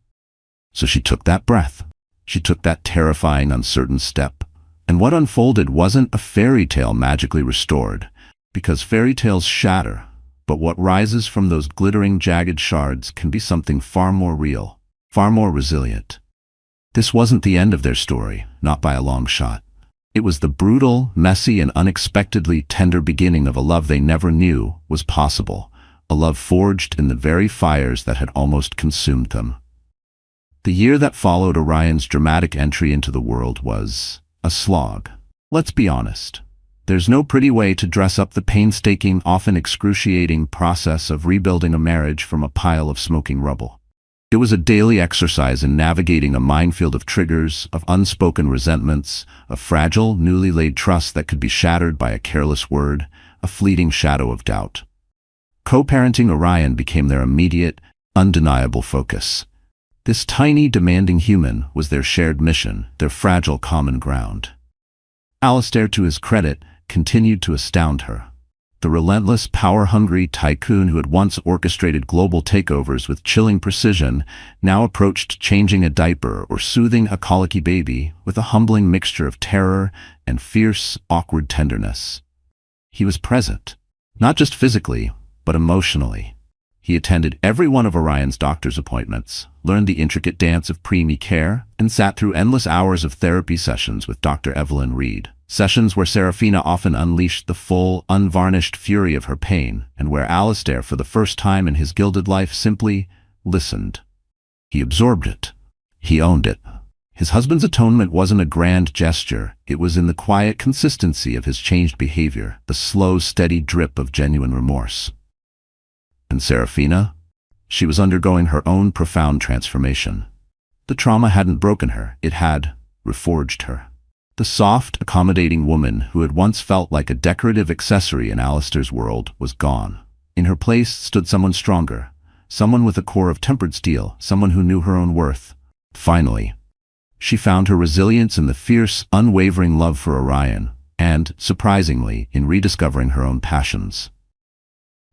So she took that breath. She took that terrifying, uncertain step. And what unfolded wasn't a fairy tale magically restored, because fairy tales shatter, but what rises from those glittering, jagged shards can be something far more real, far more resilient. This wasn't the end of their story, not by a long shot. It was the brutal, messy, and unexpectedly tender beginning of a love they never knew was possible, a love forged in the very fires that had almost consumed them. The year that followed Orion's dramatic entry into the world was a slog. Let's be honest. There's no pretty way to dress up the painstaking, often excruciating process of rebuilding a marriage from a pile of smoking rubble. It was a daily exercise in navigating a minefield of triggers, of unspoken resentments, of fragile, newly laid trust that could be shattered by a careless word, a fleeting shadow of doubt. Co-parenting Orion became their immediate, undeniable focus. This tiny, demanding human was their shared mission, their fragile common ground. Alistair, to his credit, continued to astound her. The relentless, power-hungry tycoon who had once orchestrated global takeovers with chilling precision now approached changing a diaper or soothing a colicky baby with a humbling mixture of terror and fierce, awkward tenderness. He was present, not just physically, but emotionally. He attended every one of Orion's doctor's appointments, learned the intricate dance of preemie care, and sat through endless hours of therapy sessions with Dr. Evelyn Reed. Sessions where Serafina often unleashed the full, unvarnished fury of her pain, and where Alistair, for the first time in his gilded life, simply listened. He absorbed it. He owned it. His husband's atonement wasn't a grand gesture. It was in the quiet consistency of his changed behavior, the slow, steady drip of genuine remorse. And Serafina? She was undergoing her own profound transformation. The trauma hadn't broken her, it had reforged her. The soft, accommodating woman who had once felt like a decorative accessory in Alistair's world was gone. In her place stood someone stronger, someone with a core of tempered steel, someone who knew her own worth. Finally, she found her resilience in the fierce, unwavering love for Orion, and, surprisingly, in rediscovering her own passions.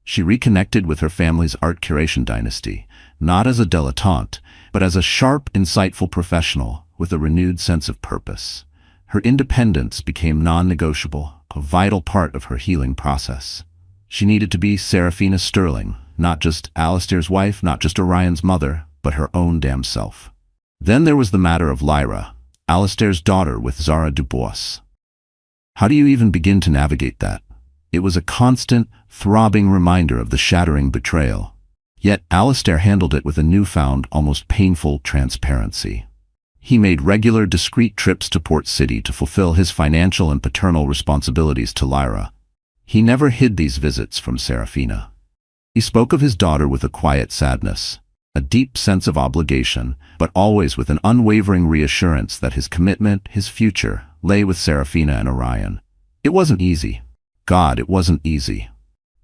She reconnected with her family's art curation dynasty, not as a dilettante, but as a sharp, insightful professional with a renewed sense of purpose. Her independence became non-negotiable, a vital part of her healing process. She needed to be Serafina Sterling, not just Alistair's wife, not just Orion's mother, but her own damn self. Then there was the matter of Lyra, Alistair's daughter with Zara Dubois. How do you even begin to navigate that? It was a constant, throbbing reminder of the shattering betrayal. Yet Alistair handled it with a newfound, almost painful transparency. He made regular, discreet trips to Port City to fulfill his financial and paternal responsibilities to Lyra. He never hid these visits from Serafina. He spoke of his daughter with a quiet sadness, a deep sense of obligation, but always with an unwavering reassurance that his commitment, his future, lay with Serafina and Orion. It wasn't easy. God, it wasn't easy.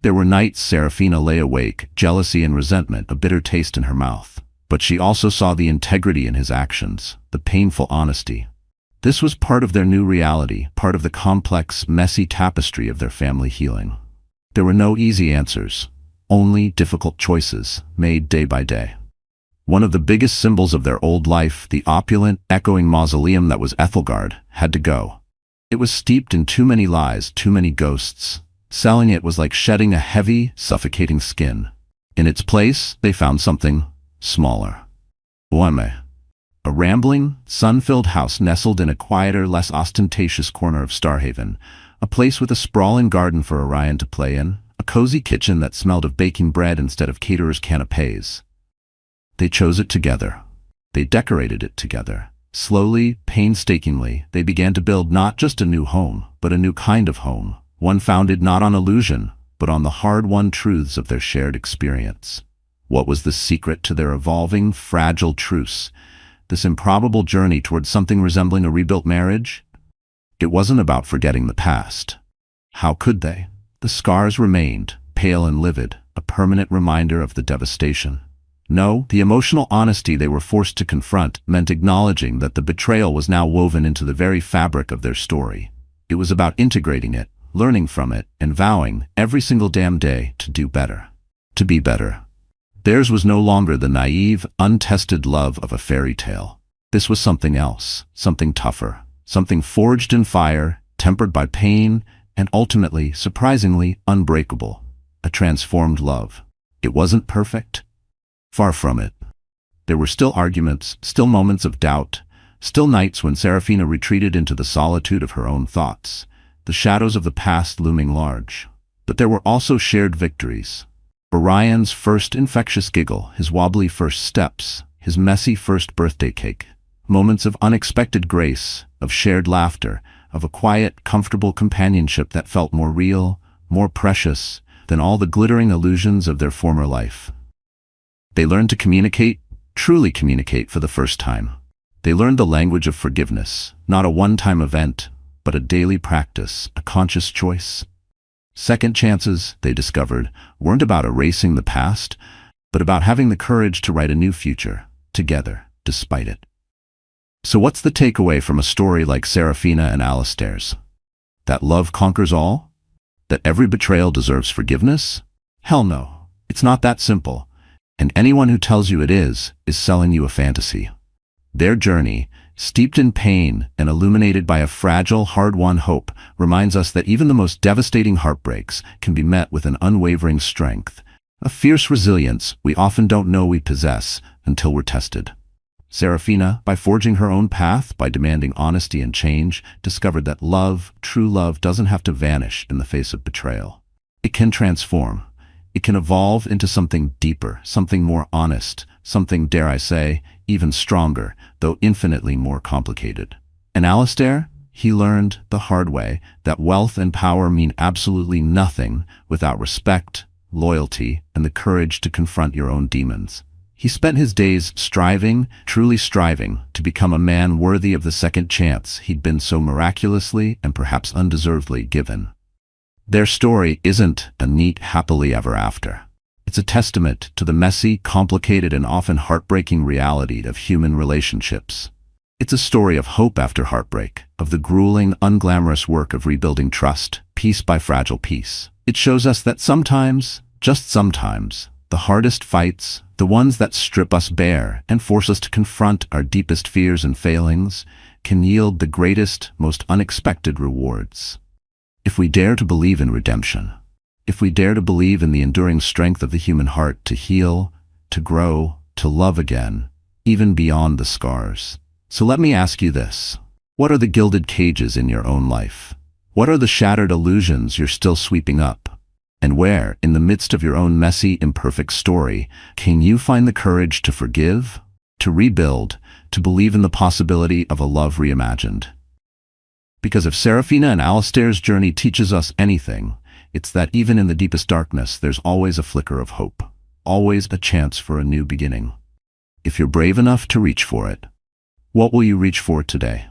There were nights Serafina lay awake, jealousy and resentment, a bitter taste in her mouth. But she also saw the integrity in his actions, the painful honesty. This was part of their new reality, part of the complex, messy tapestry of their family healing. There were no easy answers, only difficult choices, made day by day. One of the biggest symbols of their old life, the opulent, echoing mausoleum that was Ethelgard, had to go. It was steeped in too many lies, too many ghosts. Selling it was like shedding a heavy, suffocating skin. In its place, they found something smaller. Uame, a rambling, sun-filled house nestled in a quieter, less ostentatious corner of Starhaven, a place with a sprawling garden for Orion to play in, a cozy kitchen that smelled of baking bread instead of caterers' canapes. They chose it together. They decorated it together. Slowly, painstakingly, they began to build not just a new home, but a new kind of home, one founded not on illusion, but on the hard-won truths of their shared experience. What was the secret to their evolving, fragile truce, this improbable journey towards something resembling a rebuilt marriage? It wasn't about forgetting the past. How could they? The scars remained, pale and livid, a permanent reminder of the devastation. No, the emotional honesty they were forced to confront meant acknowledging that the betrayal was now woven into the very fabric of their story. It was about integrating it, learning from it, and vowing, every single damn day, to do better. To be better. Theirs was no longer the naive, untested love of a fairy tale. This was something else, something tougher, something forged in fire, tempered by pain, and ultimately, surprisingly, unbreakable. A transformed love. It wasn't perfect. Far from it. There were still arguments, still moments of doubt, still nights when Serafina retreated into the solitude of her own thoughts, the shadows of the past looming large. But there were also shared victories. Orion's first infectious giggle, his wobbly first steps, his messy first birthday cake. Moments of unexpected grace, of shared laughter, of a quiet, comfortable companionship that felt more real, more precious than all the glittering illusions of their former life. They learned to communicate, truly communicate for the first time. They learned the language of forgiveness, not a one-time event, but a daily practice, a conscious choice. Second chances, they discovered, weren't about erasing the past, but about having the courage to write a new future, together, despite it. So what's the takeaway from a story like Serafina and Alistair's? That love conquers all? That every betrayal deserves forgiveness? Hell no. It's not that simple. And anyone who tells you it is selling you a fantasy. Their journey, steeped in pain and illuminated by a fragile, hard-won hope, reminds us that even the most devastating heartbreaks can be met with an unwavering strength, A fierce resilience we often don't know we possess until we're tested. Serafina, by forging her own path, by demanding honesty and change, discovered that love, true love, doesn't have to vanish in the face of betrayal. It can transform. It can evolve into something deeper, something more honest, something, dare I say, even stronger, though infinitely more complicated. And Alistair? He learned the hard way that wealth and power mean absolutely nothing without respect, loyalty, and the courage to confront your own demons. He spent his days striving, truly striving, to become a man worthy of the second chance he'd been so miraculously and perhaps undeservedly given. Their story isn't a neat happily ever after. It's a testament to the messy, complicated, and often heartbreaking reality of human relationships. It's a story of hope after heartbreak, of the grueling, unglamorous work of rebuilding trust, piece by fragile piece. It shows us that sometimes, just sometimes, the hardest fights, the ones that strip us bare and force us to confront our deepest fears and failings, can yield the greatest, most unexpected rewards. If we dare to believe in redemption, if we dare to believe in the enduring strength of the human heart to heal, to grow, to love again, even beyond the scars. So let me ask you this. What are the gilded cages in your own life? What are the shattered illusions you're still sweeping up? And where, in the midst of your own messy, imperfect story, can you find the courage to forgive, to rebuild, to believe in the possibility of a love reimagined? Because if Serafina and Alistair's journey teaches us anything, it's that even in the deepest darkness, there's always a flicker of hope, always a chance for a new beginning. If you're brave enough to reach for it, what will you reach for today?